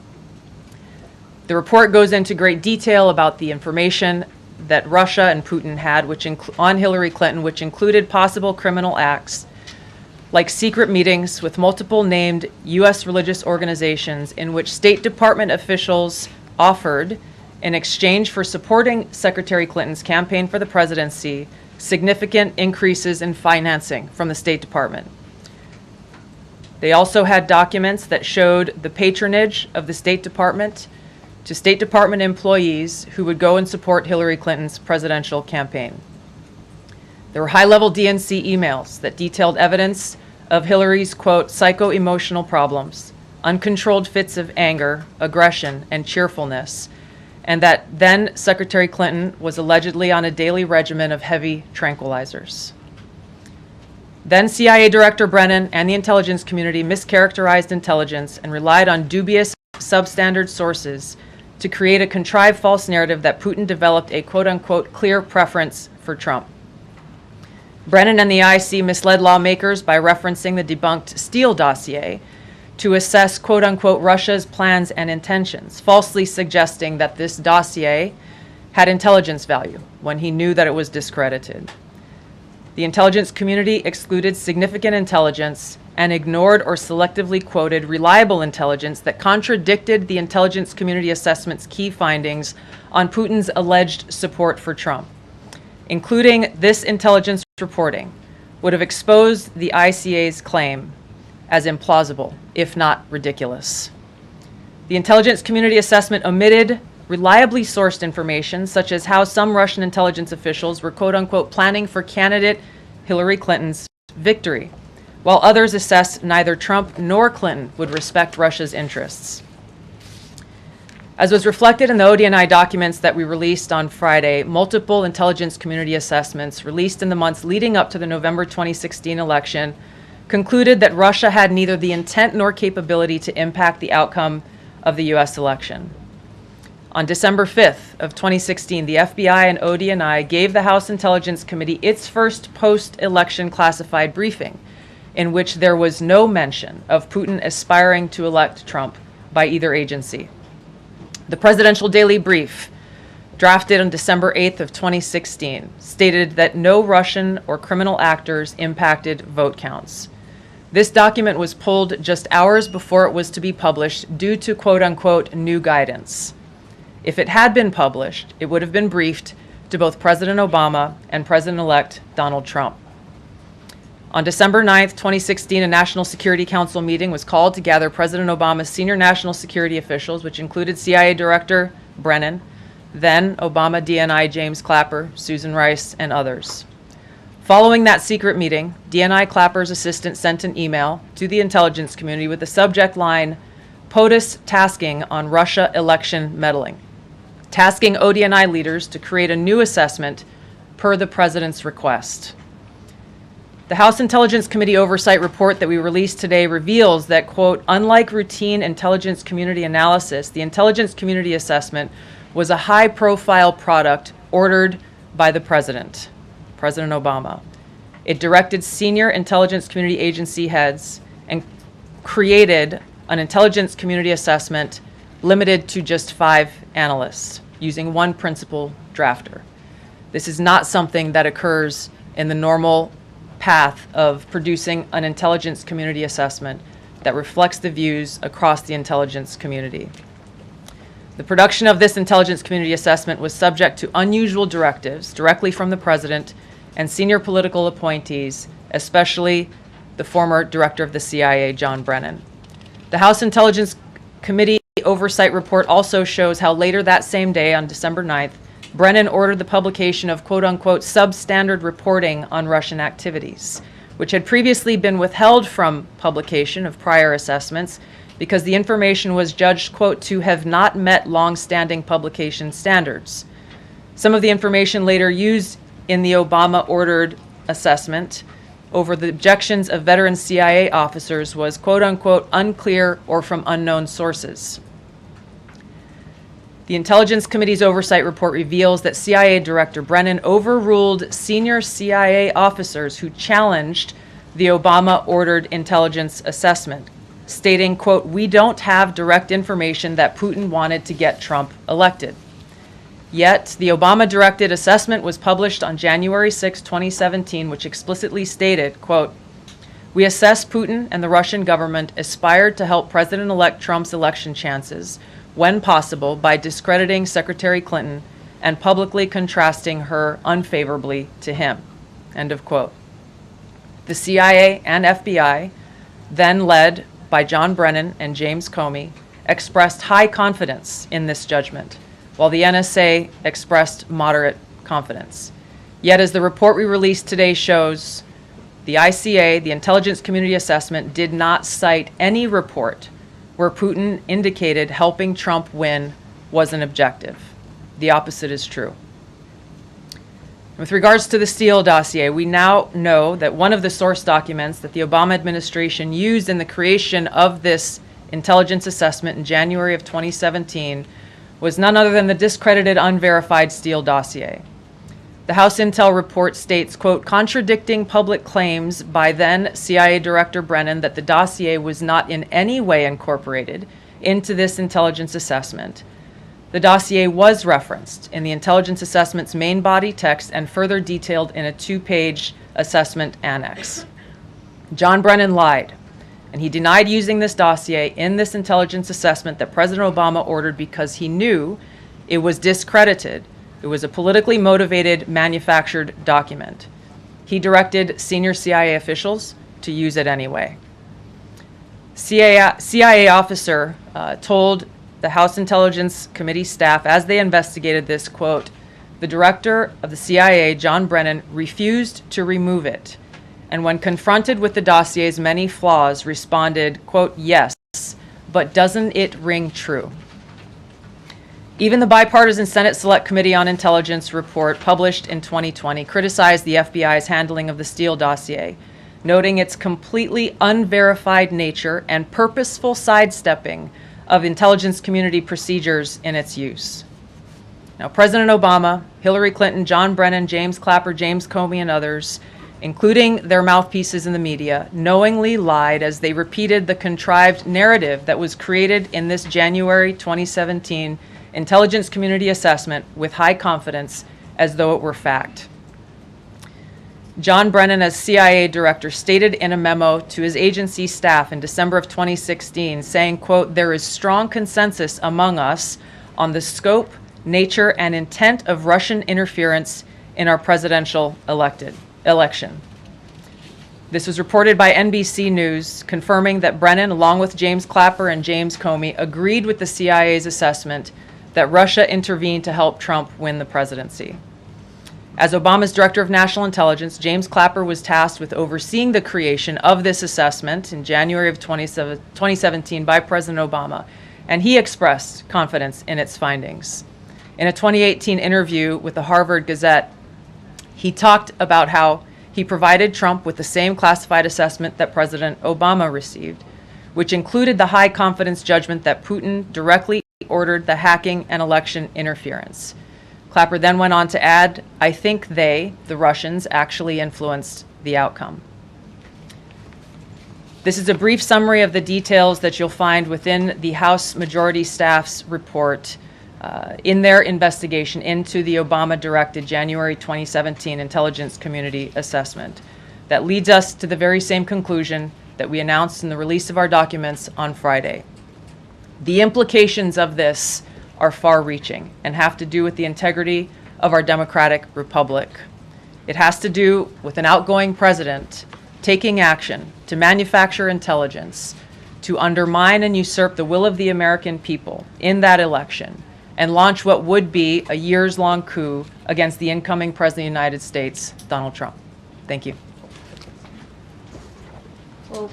The report goes into great detail about the information that Russia and Putin had on Hillary Clinton, which included possible criminal acts like secret meetings with multiple named U.S. religious organizations in which State Department officials offered, in exchange for supporting Secretary Clinton's campaign for the presidency, significant increases in financing from the State Department. They also had documents that showed the patronage of the State Department to State Department employees who would go and support Hillary Clinton's presidential campaign. There were high-level DNC emails that detailed evidence of Hillary's, quote, psycho-emotional problems, uncontrolled fits of anger, aggression, and cheerfulness, and that then Secretary Clinton was allegedly on a daily regimen of heavy tranquilizers. Then CIA Director Brennan and the intelligence community mischaracterized intelligence and relied on dubious substandard sources to create a contrived false narrative that Putin developed a quote-unquote clear preference for Trump. Brennan and the IC misled lawmakers by referencing the debunked Steele dossier to assess quote-unquote Russia's plans and intentions, falsely suggesting that this dossier had intelligence value when he knew that it was discredited. The intelligence community excluded significant intelligence and ignored or selectively quoted reliable intelligence that contradicted the intelligence community assessment's key findings on Putin's alleged support for Trump. Including this intelligence reporting would have exposed the ICA's claim as implausible, if not ridiculous. The intelligence community assessment omitted reliably sourced information, such as how some Russian intelligence officials were quote-unquote planning for candidate Hillary Clinton's victory, while others assessed neither Trump nor Clinton would respect Russia's interests. As was reflected in the ODNI documents that we released on Friday, multiple intelligence community assessments released in the months leading up to the November 2016 election concluded that Russia had neither the intent nor capability to impact the outcome of the U.S. election. On December 5th of 2016, the FBI and ODNI gave the House Intelligence Committee its first post-election classified briefing, in which there was no mention of Putin aspiring to elect Trump by either agency. The Presidential Daily Brief, drafted on December 8th of 2016, stated that no Russian or criminal actors impacted vote counts. This document was pulled just hours before it was to be published due to quote-unquote new guidance. If it had been published, it would have been briefed to both President Obama and President-elect Donald Trump. On December 9th, 2016, a National Security Council meeting was called to gather President Obama's senior national security officials, which included CIA Director Brennan, then Obama DNI James Clapper, Susan Rice, and others. Following that secret meeting, DNI Clapper's assistant sent an email to the intelligence community with the subject line, POTUS tasking on Russia election meddling, tasking ODNI leaders to create a new assessment per the president's request. The House Intelligence Committee Oversight Report that we released today reveals that, quote, unlike routine intelligence community analysis, the intelligence community assessment was a high-profile product ordered by the President Obama. It directed senior intelligence community agency heads and created an intelligence community assessment limited to just 5 analysts, using one principal drafter. This is not something that occurs in the normal path of producing an intelligence community assessment that reflects the views across the intelligence community. The production of this intelligence community assessment was subject to unusual directives directly from the president and senior political appointees, especially the former director of the CIA, John Brennan. The House Intelligence Committee Oversight Report also shows how later that same day, on December 9th, Brennan ordered the publication of quote-unquote substandard reporting on Russian activities, which had previously been withheld from publication of prior assessments because the information was judged, quote, to have not met long-standing publication standards. Some of the information later used in the Obama-ordered assessment over the objections of veteran CIA officers was, quote-unquote, unclear or from unknown sources. The Intelligence Committee's Oversight Report reveals that CIA Director Brennan overruled senior CIA officers who challenged the Obama-ordered intelligence assessment, stating, quote, "We don't have direct information that Putin wanted to get Trump elected." Yet, the Obama-directed assessment was published on January 6, 2017, which explicitly stated, quote, "We assess Putin and the Russian government aspired to help President-elect Trump's election chances, when possible, by discrediting Secretary Clinton and publicly contrasting her unfavorably to him." End of quote. The CIA and FBI, then led by John Brennan and James Comey, expressed high confidence in this judgment, while the NSA expressed moderate confidence. Yet, as the report we released today shows, the ICA, the Intelligence Community Assessment, did not cite any report where Putin indicated helping Trump win was an objective. The opposite is true. With regards to the Steele dossier, we now know that one of the source documents that the Obama administration used in the creation of this intelligence assessment in January of 2017 was none other than the discredited, unverified Steele dossier. The House Intel report states, quote, "Contradicting public claims by then CIA Director Brennan that the dossier was not in any way incorporated into this intelligence assessment. The dossier was referenced in the intelligence assessment's main body text and further detailed in a 2-page assessment annex. John Brennan lied, and he denied using this dossier in this intelligence assessment that President Obama ordered because he knew it was discredited. It was a politically motivated, manufactured document. He directed senior CIA officials to use it anyway." CIA officer told the House Intelligence Committee staff as they investigated this, quote, "The director of the CIA, John Brennan, refused to remove it, and when confronted with the dossier's many flaws, responded, quote, 'Yes, but doesn't it ring true?'" Even the bipartisan Senate Select Committee on Intelligence report published in 2020 criticized the FBI's handling of the Steele dossier, noting its completely unverified nature and purposeful sidestepping of intelligence community procedures in its use. Now, President Obama, Hillary Clinton, John Brennan, James Clapper, James Comey, and others, including their mouthpieces in the media, knowingly lied as they repeated the contrived narrative that was created in this January 2017 intelligence community assessment with high confidence as though it were fact. John Brennan, as CIA director, stated in a memo to his agency staff in December of 2016, saying, quote, "There is strong consensus among us on the scope, nature, and intent of Russian interference in our presidential election." This was reported by NBC News, confirming that Brennan, along with James Clapper and James Comey, agreed with the CIA's assessment that Russia intervened to help Trump win the presidency. As Obama's Director of National Intelligence, James Clapper was tasked with overseeing the creation of this assessment in January of 2017 by President Obama, and he expressed confidence in its findings. In a 2018 interview with the Harvard Gazette, he talked about how he provided Trump with the same classified assessment that President Obama received, which included the high confidence judgment that Putin directly ordered the hacking and election interference. Clapper then went on to add, "I think they, the Russians, actually influenced the outcome." This is a brief summary of the details that you'll find within the House Majority Staff's report in their investigation into the Obama-directed January 2017 Intelligence Community Assessment. That leads us to the very same conclusion that we announced in the release of our documents on Friday. The implications of this are far-reaching and have to do with the integrity of our democratic republic. It has to do with an outgoing president taking action to manufacture intelligence, to undermine and usurp the will of the American people in that election, and launch what would be a years-long coup against the incoming President of the United States, Donald Trump. Thank you. Well,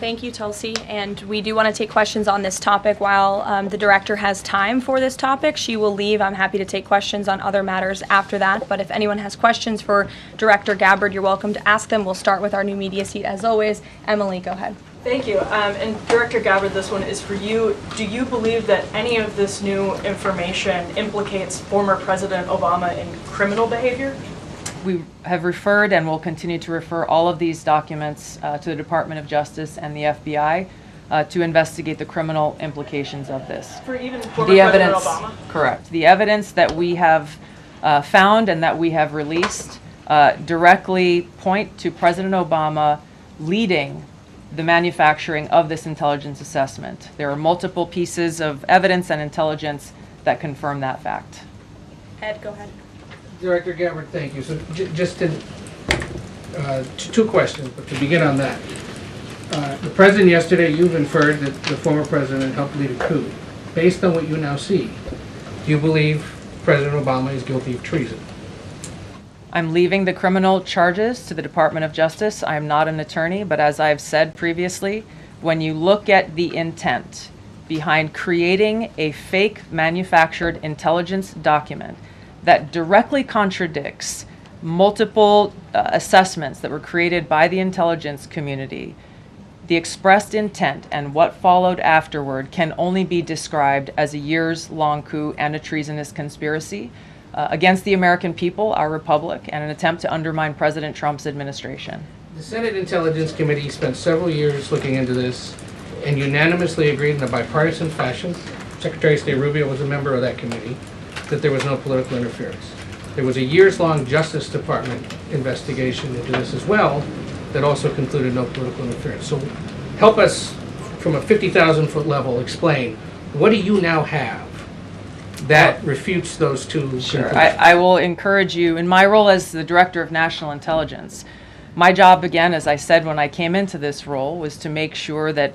thank you, Tulsi. And we do want to take questions on this topic while the director has time for this topic. She will leave. I'm happy to take questions on other matters after that. But if anyone has questions for Director Gabbard, you're welcome to ask them. We'll start with our new media seat as always. Emily, go ahead. Thank you. And Director Gabbard, this one is for you. Do you believe that any of this new information implicates former President Obama in criminal behavior? We have referred and will continue to refer all of these documents to the Department of Justice and the FBI to investigate the criminal implications of this. For even former The President evidence, Obama? correct. The evidence that we have found and that we have released directly point to President Obama leading the manufacturing of this intelligence assessment. There are multiple pieces of evidence and intelligence that confirm that fact. Ed, go ahead. Director Gabbard, thank you. So just to, two questions, but to begin on that. The President yesterday, you've inferred that the former President helped lead a coup. Based on what you now see, do you believe President Obama is guilty of treason? I'm leaving the criminal charges to the Department of Justice. I am not an attorney, but as I've said previously, when you look at the intent behind creating a fake manufactured intelligence document that directly contradicts multiple assessments that were created by the intelligence community, the expressed intent and what followed afterward can only be described as a years-long coup and a treasonous conspiracy against the American people, our republic, and an attempt to undermine President Trump's administration. The Senate Intelligence Committee spent several years looking into this and unanimously agreed in a bipartisan fashion, Secretary of State Rubio was a member of that committee, that there was no political interference. There was a years-long Justice Department investigation into this as well that also concluded no political interference. So help us, from a 50,000-foot level, explain, what do you now have that refutes those two conclusions? I will encourage you, in my role as the Director of National Intelligence, my job, again, as I said when I came into this role, was to make sure that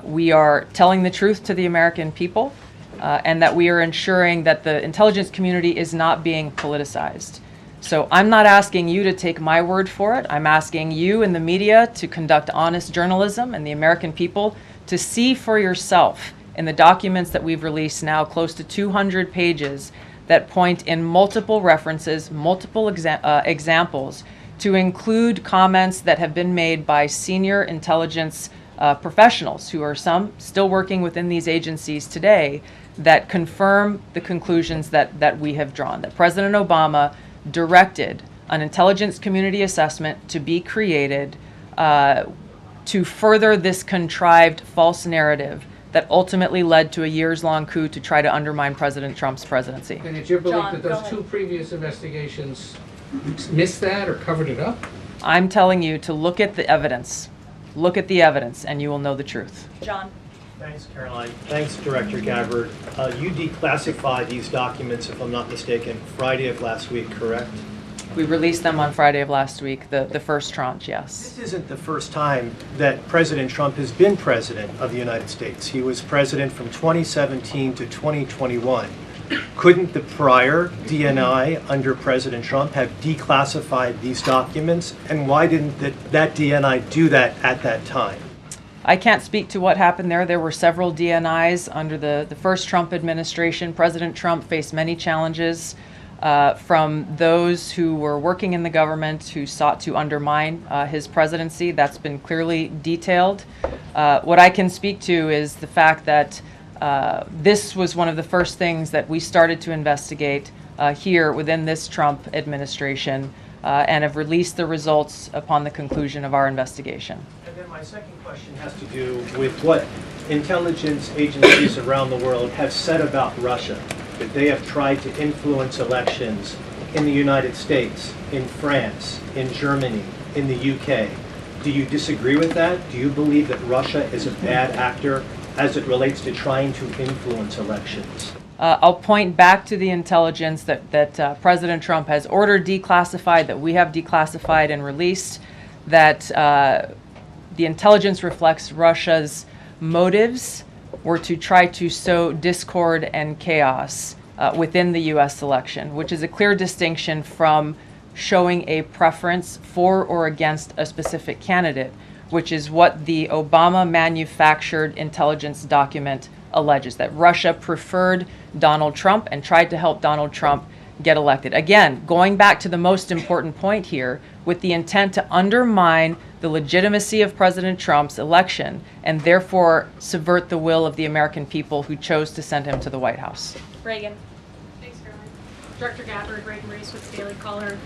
we are telling the truth to the American people and that we are ensuring that the intelligence community is not being politicized. So I'm not asking you to take my word for it. I'm asking you in the media to conduct honest journalism and the American people to see for yourself in the documents that we've released now, close to 200 pages, that point in multiple references, multiple examples, to include comments that have been made by senior intelligence professionals, who are some still working within these agencies today, that confirm the conclusions that we have drawn, that President Obama directed an intelligence community assessment to be created to further this contrived false narrative that ultimately led to a years-long coup to try to undermine President Trump's presidency. And it's your belief that those two previous investigations missed that or covered it up? I'm telling you to look at the evidence. Look at the evidence and you will know the truth. John. Thanks, Caroline. Thanks, Director Gabbard. You declassified these documents, if I'm not mistaken, Friday of last week, correct? We released them on Friday of last week, the first tranche, yes. This isn't the first time that President Trump has been president of the United States. He was president from 2017 to 2021. Couldn't the prior DNI under President Trump have declassified these documents? And why didn't that DNI do that at that time? I can't speak to what happened there. There were several DNIs under the first Trump administration. President Trump faced many challenges from those who were working in the government who sought to undermine his presidency. That's been clearly detailed. What I can speak to is the fact that this was one of the first things that we started to investigate here within this Trump administration and have released the results upon the conclusion of our investigation. And then my second question has to do with what intelligence agencies around the world have said about Russia, that they have tried to influence elections in the United States, in France, in Germany, in the UK. Do you disagree with that? Do you believe that Russia is a bad actor as it relates to trying to influence elections? I'll point back to the intelligence that President Trump has ordered declassified, that we have declassified and released, that the intelligence reflects Russia's motives were to try to sow discord and chaos within the U.S. election, which is a clear distinction from showing a preference for or against a specific candidate, which is what the Obama manufactured intelligence document alleges, that Russia preferred Donald Trump and tried to help Donald Trump get elected. Again, going back to the most important point here, with the intent to undermine the legitimacy of President Trump's election and therefore subvert the will of the American people who chose to send him to the White House. Reagan. Director Gabbard, Reagan Race with the Daily Caller.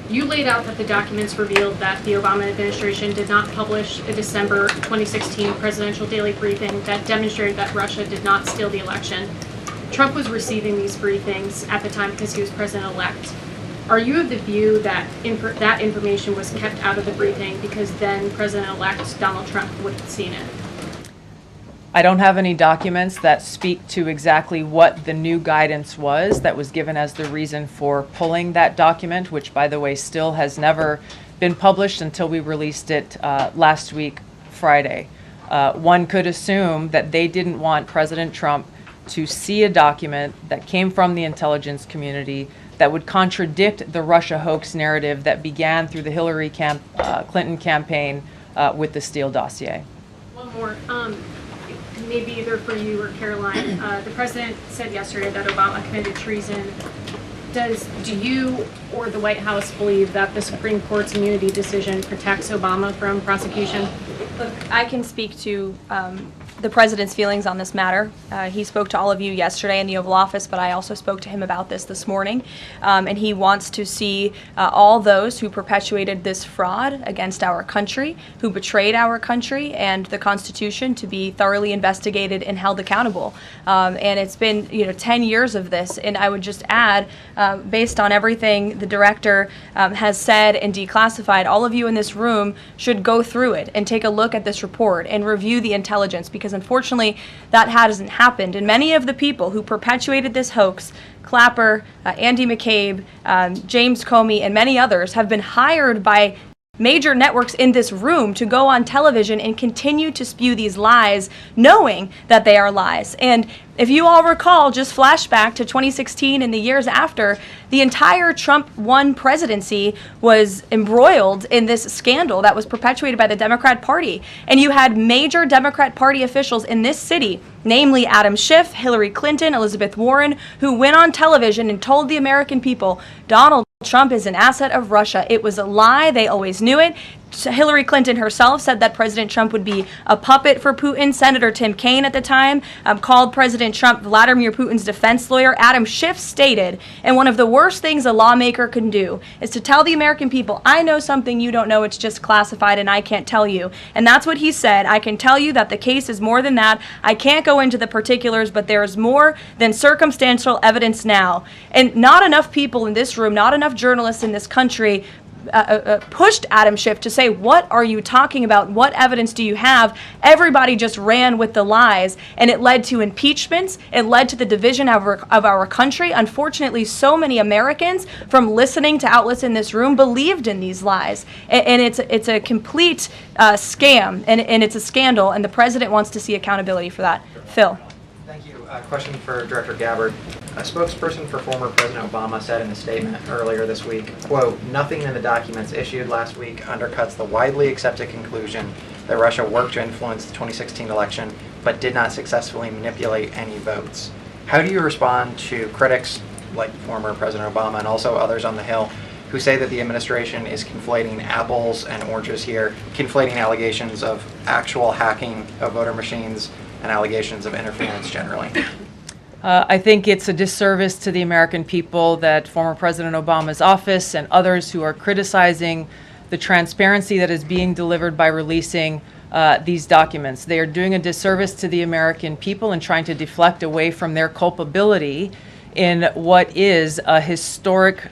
You laid out that the documents revealed that the Obama administration did not publish a December 2016 presidential daily briefing that demonstrated that Russia did not steal the election. Trump was receiving these briefings at the time because he was president-elect. Are you of the view that that information was kept out of the briefing because then President-elect Donald Trump would have seen it? I don't have any documents that speak to exactly what the new guidance was that was given as the reason for pulling that document, which, by the way, still has never been published until we released it last week, Friday. One could assume that they didn't want President Trump to see a document that came from the intelligence community that would contradict the Russia hoax narrative that began through the Hillary Clinton campaign with the Steele dossier. One more. Maybe either for you or Karoline. The president said yesterday that Obama committed treason. Do you or the White House believe that the Supreme Court's immunity decision protects Obama from prosecution? Look, I can speak to the president's feelings on this matter. He spoke to all of you yesterday in the Oval Office, but I also spoke to him about this morning. And he wants to see all those who perpetuated this fraud against our country, who betrayed our country and the Constitution, to be thoroughly investigated and held accountable. And it's been 10 years of this. And I would just add, based on everything the director has said and declassified, all of you in this room should go through it and take a look at this report and review the intelligence, because unfortunately that hasn't happened. And many of the people who perpetuated this hoax, Clapper, Andy McCabe, James Comey, and many others, have been hired by major networks in this room to go on television and continue to spew these lies, knowing that they are lies. And if you all recall, just flashback to 2016 and the years after, the entire Trump 1 presidency was embroiled in this scandal that was perpetuated by the Democrat Party. And you had major Democrat Party officials in this city, namely Adam Schiff, Hillary Clinton, Elizabeth Warren, who went on television and told the American people, Donald Trump is an asset of Russia. It was a lie. They always knew it. Hillary Clinton herself said that President Trump would be a puppet for Putin. Senator Tim Kaine at the time called President Trump Vladimir Putin's defense lawyer. Adam Schiff stated, and one of the worst things a lawmaker can do is to tell the American people, I know something you don't know, it's just classified and I can't tell you. And that's what he said. I can tell you that the case is more than that. I can't go into the particulars, but there is more than circumstantial evidence now. And not enough people in this room, not enough journalists in this country pushed Adam Schiff to say, what are you talking about? What evidence do you have? Everybody just ran with the lies, and it led to impeachments. It led to the division of our country. Unfortunately, so many Americans, from listening to outlets in this room, believed in these lies. And it's a complete scam, and it's a scandal, and the president wants to see accountability for that. Phil. Thank you. Question for Director Gabbard. A spokesperson for former President Obama said in a statement earlier this week, quote, nothing in the documents issued last week undercuts the widely accepted conclusion that Russia worked to influence the 2016 election but did not successfully manipulate any votes. How do you respond to critics like former President Obama and also others on the Hill who say that the administration is conflating apples and oranges here, conflating allegations of actual hacking of voter machines and allegations of interference generally? I think it's a disservice to the American people that former President Obama's office and others who are criticizing the transparency that is being delivered by releasing these documents. They are doing a disservice to the American people and trying to deflect away from their culpability in what is a historic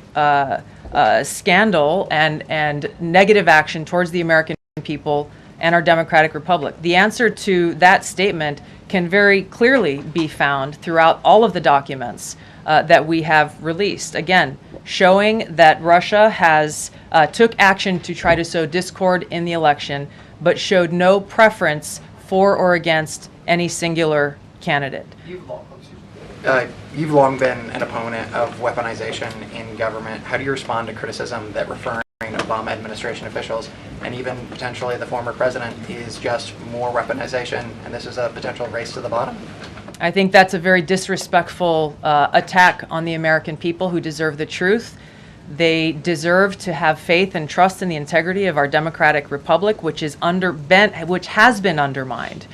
scandal and negative action towards the American people and our democratic republic. The answer to that statement can very clearly be found throughout all of the documents that we have released. Again, showing that Russia has took action to try to sow discord in the election, but showed no preference for or against any singular candidate. You've long been an opponent of weaponization in government. How do you respond to criticism that referring Obama administration officials and even potentially the former president is just more weaponization and this is a potential race to the bottom? I think that's a very disrespectful attack on the American people who deserve the truth. They deserve to have faith and trust in the integrity of our democratic republic, which has been undermined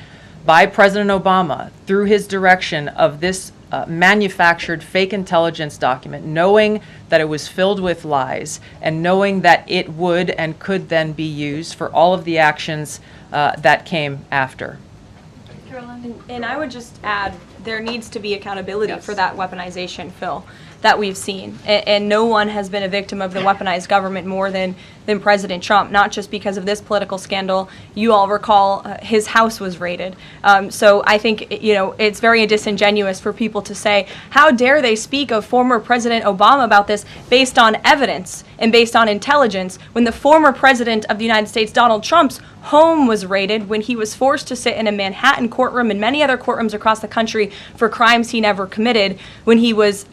by President Obama through his direction of this manufactured fake intelligence document, knowing that it was filled with lies and knowing that it would and could then be used for all of the actions that came after. Karoline, and I would just add, there needs to be accountability for that weaponization, Phil, that we've seen. And no one has been a victim of the weaponized government more than President Trump, not just because of this political scandal. You all recall his house was raided. So I think, it's very disingenuous for people to say, how dare they speak of former President Obama about this based on evidence and based on intelligence, when the former President of the United States, Donald Trump's home was raided, when he was forced to sit in a Manhattan courtroom and many other courtrooms across the country for crimes he never committed, when he was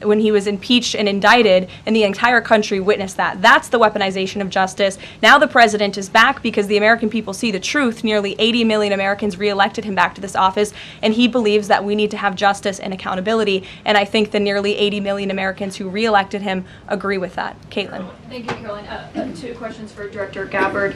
impeached and indicted, and the entire country witnessed that. That's the weaponization of justice. Now the president is back because the American people see the truth. Nearly 80 million Americans reelected him back to this office, and he believes that we need to have justice and accountability. And I think the nearly 80 million Americans who reelected him agree with that. Caitlin. Thank you, Caroline. Two questions for Director Gabbard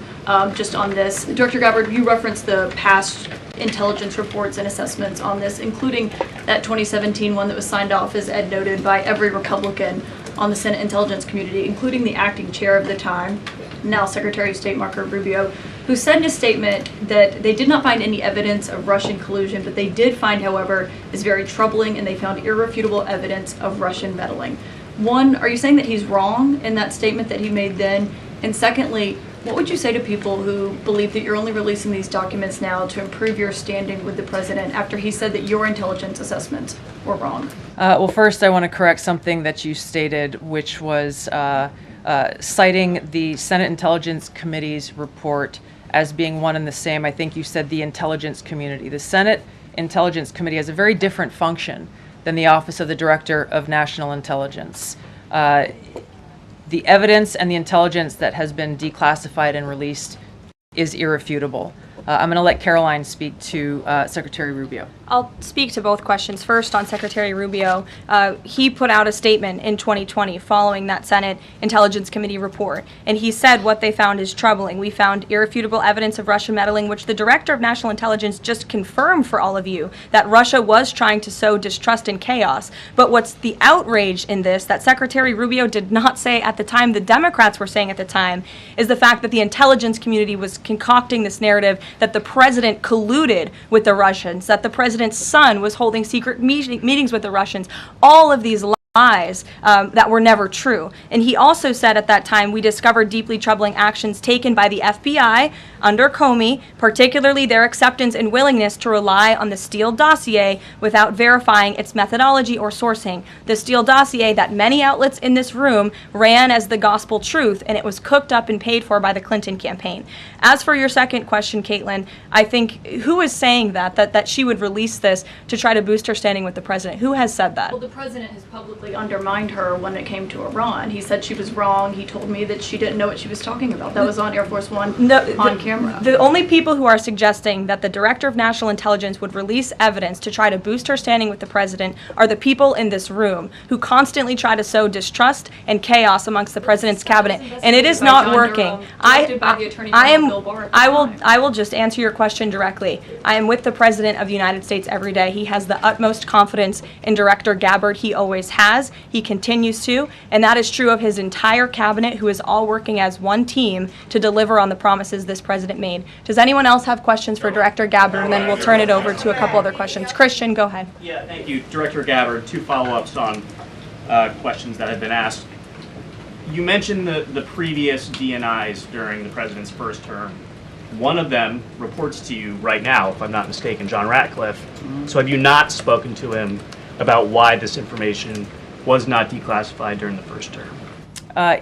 just on this. Director Gabbard, you referenced the past intelligence reports and assessments on this, including that 2017 one that was signed off, as Ed noted, by every Republican on the Senate Intelligence Community, including the acting chair of the time, now Secretary of State Marco Rubio, who said in a statement that they did not find any evidence of Russian collusion, but they did find, however, is very troubling, and they found irrefutable evidence of Russian meddling. One, are you saying that he's wrong in that statement that he made then? And secondly, what would you say to people who believe that you're only releasing these documents now to improve your standing with the president after he said that your intelligence assessments were wrong? Well, first I want to correct something that you stated, which was citing the Senate Intelligence Committee's report as being one and the same. I think you said the intelligence community. The Senate Intelligence Committee has a very different function than the Office of the Director of National Intelligence. The evidence and the intelligence that has been declassified and released is irrefutable. I'm going to let Karoline speak to Secretary Rubio. I'll speak to both questions. First, on Secretary Rubio, he put out a statement in 2020 following that Senate Intelligence Committee report, and he said what they found is troubling. We found irrefutable evidence of Russian meddling, which the Director of National Intelligence just confirmed for all of you, that Russia was trying to sow distrust and chaos. But what's the outrage in this that Secretary Rubio did not say at the time, the Democrats were saying at the time, is the fact that the intelligence community was concocting this narrative that the president colluded with the Russians, that the president's son was holding secret meetings with the Russians. All of these lies that were never true. And he also said at that time, we discovered deeply troubling actions taken by the FBI under Comey, particularly their acceptance and willingness to rely on the Steele dossier without verifying its methodology or sourcing. The Steele dossier that many outlets in this room ran as the gospel truth, and it was cooked up and paid for by the Clinton campaign. As for your second question, Caitlin, I think, who is saying that she would release this to try to boost her standing with the president? Who has said that? Well, the president has publicly undermined her when it came to Iran. He said she was wrong. He told me that she didn't know what she was talking about. That was on Air Force One on camera. The only people who are suggesting that the Director of National Intelligence would release evidence to try to boost her standing with the president are the people in this room who constantly try to sow distrust and chaos amongst the president's cabinet, and it is not working. I will just answer your question directly. I am with the President of the United States every day. He has the utmost confidence in Director Gabbard. He always has. He continues to, and that is true of his entire cabinet, who is all working as one team to deliver on the promises this president made. Does anyone else have questions for Director Gabbard? And then we'll turn it over to a couple other questions. Christian, go ahead. Yeah, thank you. Director Gabbard, two follow-ups on questions that have been asked. You mentioned the previous DNIs during the president's first term. One of them reports to you right now, if I'm not mistaken, John Ratcliffe. So have you not spoken to him about why this information was not declassified during the first term?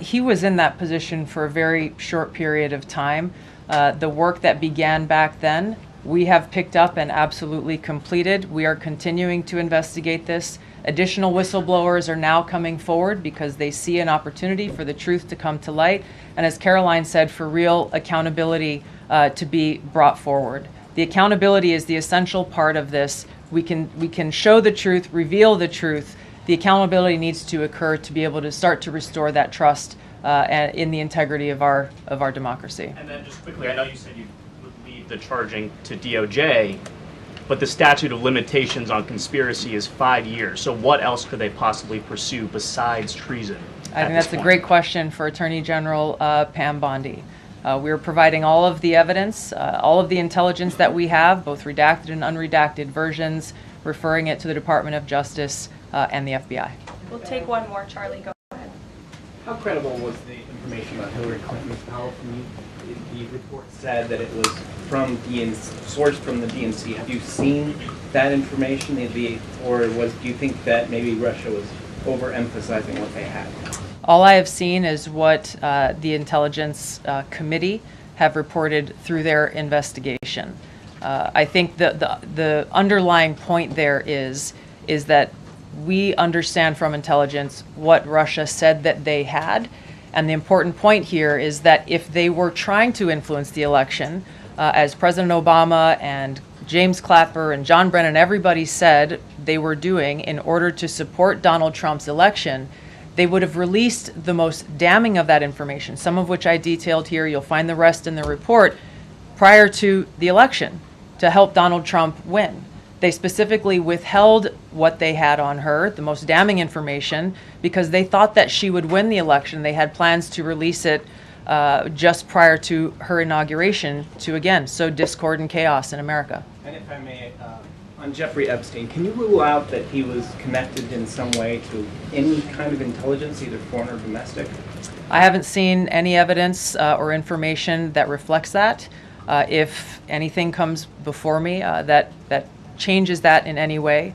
He was in that position for a very short period of time. The work that began back then, we have picked up and absolutely completed. We are continuing to investigate this. Additional whistleblowers are now coming forward because they see an opportunity for the truth to come to light, and as Karoline said, for real accountability to be brought forward. The accountability is the essential part of this. We can show the truth, reveal the truth. The accountability needs to occur to be able to start to restore that trust in the integrity of our democracy. And then just quickly, I know you said you would leave the charging to DOJ. but the statute of limitations on conspiracy is 5 years. So what else could they possibly pursue besides treason? I think that's a great question for Attorney General Pam Bondi. We're providing all of the evidence, all of the intelligence that we have, both redacted and unredacted versions, referring it to the Department of Justice and the FBI. We'll take one more, Charlie. Go ahead. How credible was the information about Hillary Clinton's power from you? The report said that it was from sourced from the DNC. Have you seen that information? Do you think that maybe Russia was overemphasizing what they had? All I have seen is what the Intelligence Committee have reported through their investigation. I think the underlying point there is that we understand from intelligence what Russia said that they had. And the important point here is that if they were trying to influence the election, as President Obama and James Clapper and John Brennan, everybody said they were doing in order to support Donald Trump's election, they would have released the most damning of that information, some of which I detailed here. You'll find the rest in the report, prior to the election to help Donald Trump win. They specifically withheld what they had on her, the most damning information, because they thought that she would win the election. They had plans to release it just prior to her inauguration to, again, sow discord and chaos in America. And if I may, on Jeffrey Epstein, can you rule out that he was connected in some way to any kind of intelligence, either foreign or domestic? I haven't seen any evidence or information that reflects that. If anything comes before me that changes that in any way,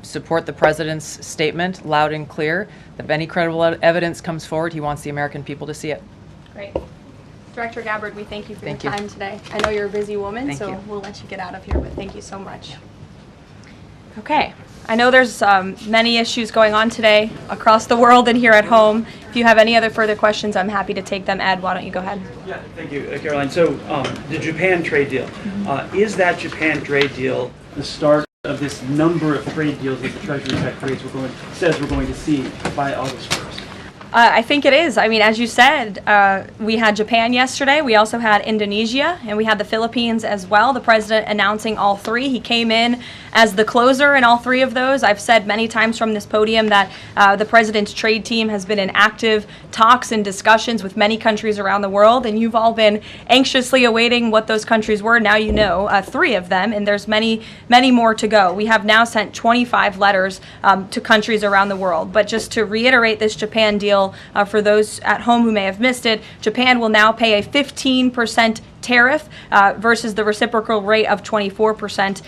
support the president's statement loud and clear. If any credible evidence comes forward, he wants the American people to see it. Great. Director Gabbard, we thank you for Thank your you. time today. I know you're a busy woman, Thank so you. we'll let you get out of here, but thank you so much. Okay. I know there's many issues going on today across the world and here at home. If you have any other further questions, I'm happy to take them. Ed, why don't you go ahead? Yeah, thank you, Caroline. So the Japan trade deal, is that Japan trade deal the start of this number of trade deals that the Treasury Secretary says we're going to see by August 1st? I think it is. I mean, as you said, we had Japan yesterday. We also had Indonesia, and we had the Philippines as well. The president announcing all three. He came in as the closer in all three of those. I've said many times from this podium that the president's trade team has been in active talks and discussions with many countries around the world, and you've all been anxiously awaiting what those countries were. Now you know three of them, and there's many, many more to go. We have now sent 25 letters to countries around the world. But just to reiterate this Japan deal, for those at home who may have missed it, Japan will now pay a 15% tariff versus the reciprocal rate of 24%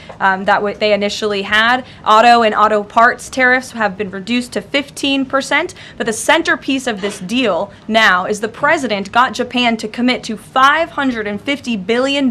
that they initially had. Auto and auto parts tariffs have been reduced to 15%, but the centerpiece of this deal now is the president got Japan to commit to $550 billion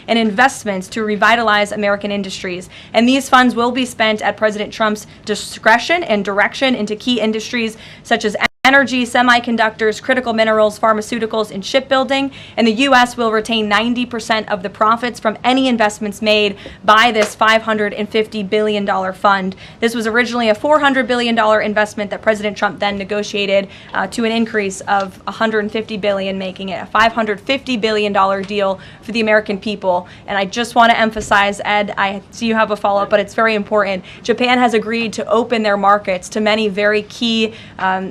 in investments to revitalize American industries. And these funds will be spent at President Trump's discretion and direction into key industries such as energy, semiconductors, critical minerals, pharmaceuticals, and shipbuilding. And the U.S. will retain 90% of the profits from any investments made by this $550 billion fund. This was originally a $400 billion investment that President Trump then negotiated to an increase of $150 billion, making it a $550 billion deal for the American people. And I just want to emphasize, Ed, I see you have a follow-up, but it's very important. Japan has agreed to open their markets to many very key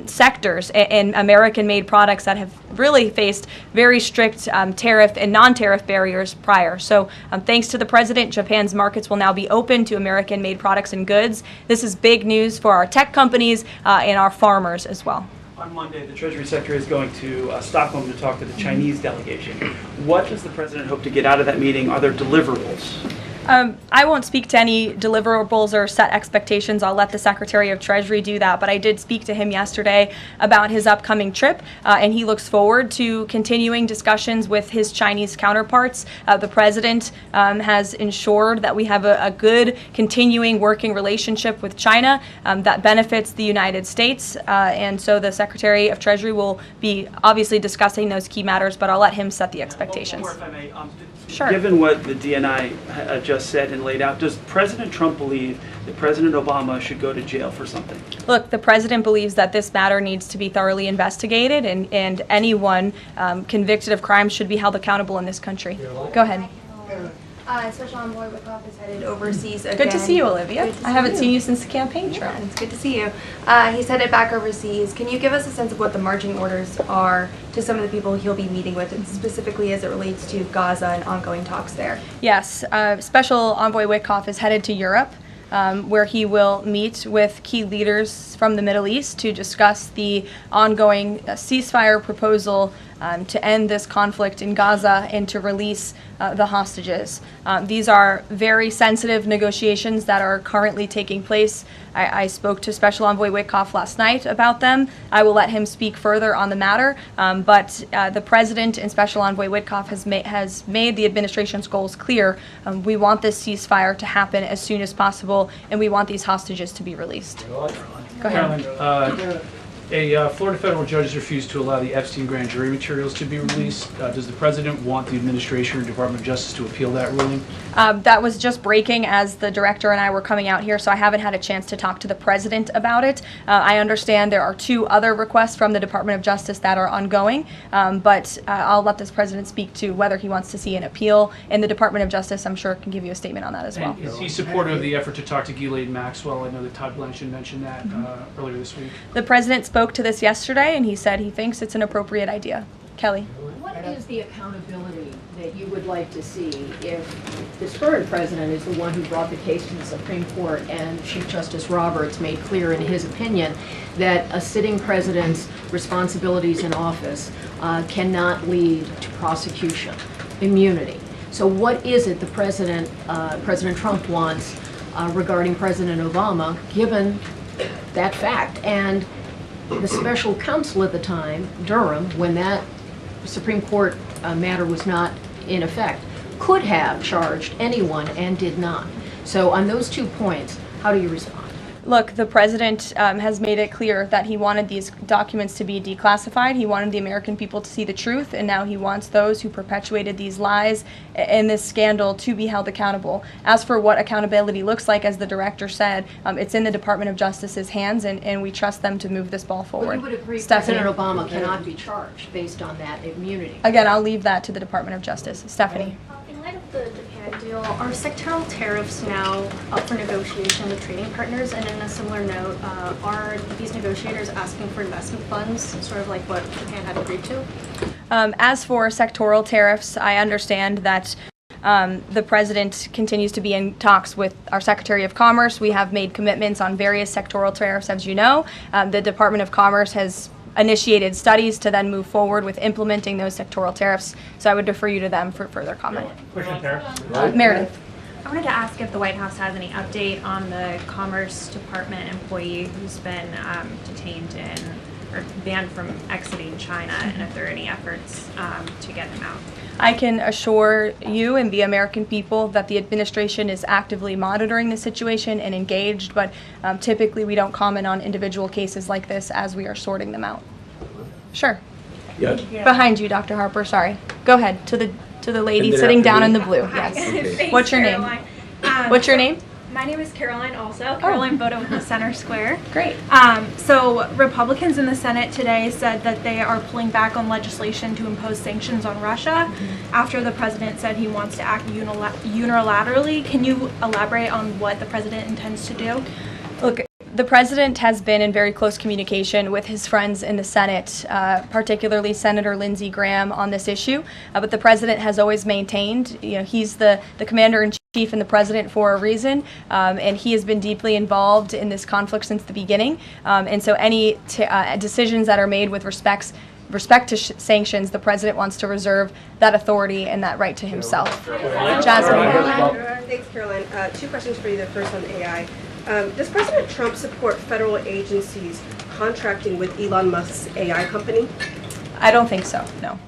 sectors and American-made products that have really faced very strict tariff and non-tariff barriers prior. So thanks to the president, Japan's markets will now be open to American-made products and goods. This is big news for our tech companies and our farmers as well. On Monday, the Treasury Secretary is going to Stockholm to talk to the Chinese delegation. What does the president hope to get out of that meeting? Are there deliverables? I won't speak to any deliverables or set expectations. I'll let the Secretary of Treasury do that. But I did speak to him yesterday about his upcoming trip, and he looks forward to continuing discussions with his Chinese counterparts. The President has ensured that we have a good continuing working relationship with China that benefits the United States. And so the Secretary of Treasury will be obviously discussing those key matters, but I'll let him set the expectations. One more, if I may. Sure. Given what the DNI just said and laid out, does President Trump believe that President Obama should go to jail for something? Look, the president believes that this matter needs to be thoroughly investigated, and anyone convicted of crime should be held accountable in this country. Go ahead. Special Envoy Wickoff is headed overseas again. Good to see you, Olivia. Good to I haven't see seen you you since the campaign trail. Yeah, it's good to see you. He's headed back overseas. Can you give us a sense of what the marching orders are to some of the people he'll be meeting with, and specifically as it relates to Gaza and ongoing talks there? Yes, Special Envoy Wickoff is headed to Europe, where he will meet with key leaders from the Middle East to discuss the ongoing ceasefire proposal to end this conflict in Gaza and to release the hostages. These are very sensitive negotiations that are currently taking place. I spoke to Special Envoy Wickoff last night about them. I will let him speak further on the matter, but the President and Special Envoy Wickoff has made the administration's goals clear. We want this ceasefire to happen as soon as possible, and we want these hostages to be released. Go ahead. Caroline, a Florida federal judge has refused to allow the Epstein grand jury materials to be released. Does the president want the administration or Department of Justice to appeal that ruling? That was just breaking as the director and I were coming out here, so I haven't had a chance to talk to the president about it. I understand there are 2 other requests from the Department of Justice that are ongoing, but I'll let this president speak to whether he wants to see an appeal, and the Department of Justice, I'm sure, can give you a statement on that as well. And is he supportive of the effort to talk to Ghislaine Maxwell? I know that Todd Blanchard mentioned that earlier this week. The president spoke to this yesterday, and he said he thinks it's an appropriate idea. Kelly. What is the accountability that you would like to see if this current president is the one who brought the case to the Supreme Court and Chief Justice Roberts made clear in his opinion that a sitting president's responsibilities in office cannot lead to prosecution, immunity? So what is it the President Trump wants regarding President Obama, given that fact? And the special counsel at the time, Durham, when that Supreme Court matter was not in effect, could have charged anyone and did not. So on those 2 points, how do you respond? Look, the president has made it clear that he wanted these documents to be declassified. He wanted the American people to see the truth, and now he wants those who perpetuated these lies and this scandal to be held accountable. As for what accountability looks like, as the director said, it's in the Department of Justice's hands, and we trust them to move this ball forward. But you would agree Stephanie. President Obama cannot be charged based on that immunity? Again, I'll leave that to the Department of Justice. Stephanie. In light of the Japan deal, are sectoral tariffs now up for negotiation with trading partners? And in a similar note, are these negotiators asking for investment funds, sort of like what Japan had agreed to? As for sectoral tariffs, I understand that the president continues to be in talks with our Secretary of Commerce. We have made commitments on various sectoral tariffs, as you know. The Department of Commerce has initiated studies to then move forward with implementing those sectoral tariffs. So I would defer you to them for further comment. Meredith. I wanted to ask if the White House has any update on the Commerce Department employee who's been detained or banned from exiting China, and if there are any efforts to get him out. I can assure you and the American people that the administration is actively monitoring the situation and engaged, but typically we don't comment on individual cases like this as we are sorting them out. Sure. Yes. Behind you, Dr. Harper, sorry. Go ahead, to the lady sitting down in the blue. Yes. Thanks, What's your name? What's your name? My name is Karoline also. Caroline Boda with the Center Square. Great. So Republicans in the Senate today said that they are pulling back on legislation to impose sanctions on Russia after the president said he wants to act unilaterally. Can you elaborate on what the president intends to do? Look, the president has been in very close communication with his friends in the Senate, particularly Senator Lindsey Graham, on this issue. But the president has always maintained, he's the commander-in-chief and the president for a reason, and he has been deeply involved in this conflict since the beginning. And so any decisions that are made with respect to sanctions, the president wants to reserve that authority and that right to himself. Jasmine. Thanks, Caroline. 2 questions for you. The first on AI. Does President Trump support federal agencies contracting with Elon Musk's AI company? I don't think so, no.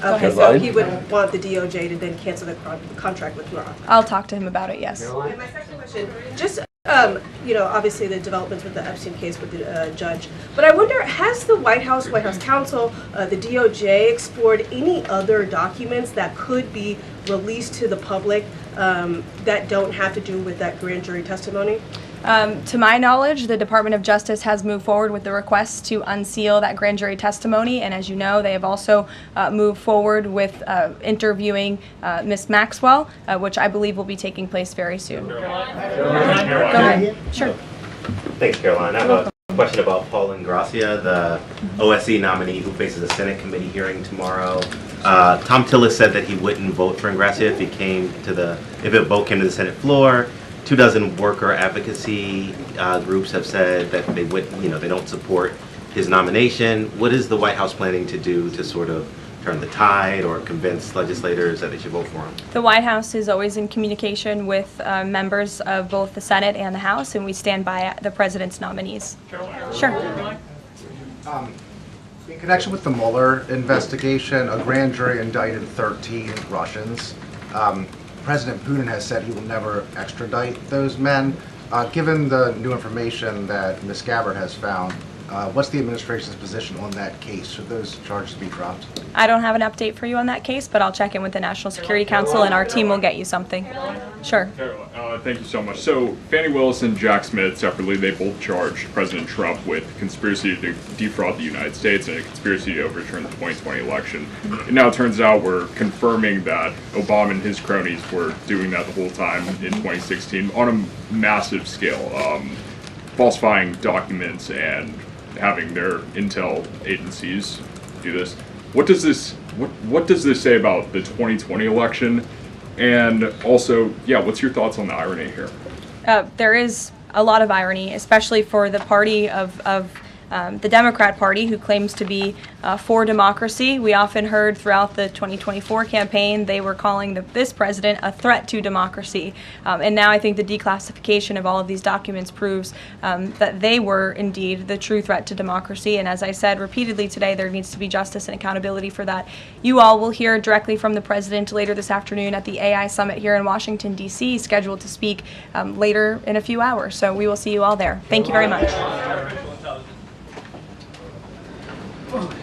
Okay, so he would want the DOJ to then cancel the contract with Rock. I'll talk to him about it, yes. And my second question, just, obviously the developments with the Epstein case with the judge, but I wonder, has the White House counsel, the DOJ explored any other documents that could be released to the public that don't have to do with that grand jury testimony? To my knowledge, the Department of Justice has moved forward with the request to unseal that grand jury testimony, and as you know, they have also moved forward with interviewing Ms. Maxwell, which I believe will be taking place very soon. Go ahead. Sure. Thanks, Caroline. I have a question about Paul Ingracia, the OSC nominee who faces a Senate committee hearing tomorrow. Tom Tillis said that he wouldn't vote for Ingracia if a vote came to the Senate floor. 24 worker advocacy groups have said that they they don't support his nomination. What is the White House planning to do to sort of turn the tide or convince legislators that they should vote for him? The White House is always in communication with members of both the Senate and the House, and we stand by the president's nominees. Sure. In connection with the Mueller investigation, a grand jury indicted 13 Russians. President Putin has said he will never extradite those men. Given the new information that Ms. Gabbard has found, what's the administration's position on that case? Should those charges be dropped? I don't have an update for you on that case, but I'll check in with the National Security Council and our team will get you something. Sure. Thank you so much. So Fannie Willis and Jack Smith separately, they both charged President Trump with conspiracy to defraud the United States and a conspiracy to overturn the 2020 election. And now it turns out we're confirming that Obama and his cronies were doing that the whole time in 2016 on a massive scale, falsifying documents and having their intel agencies do this. What does this say about the 2020 election? And also, yeah, what's your thoughts on the irony here? There is a lot of irony, especially for the party of the Democrat Party, who claims to be for democracy. We often heard throughout the 2024 campaign they were calling this president a threat to democracy. And now I think the declassification of all of these documents proves that they were indeed the true threat to democracy. And as I said repeatedly today, there needs to be justice and accountability for that. You all will hear directly from the president later this afternoon at the AI Summit here in Washington, D.C., scheduled to speak later in a few hours. So we will see you all there. Thank you very much. Wow.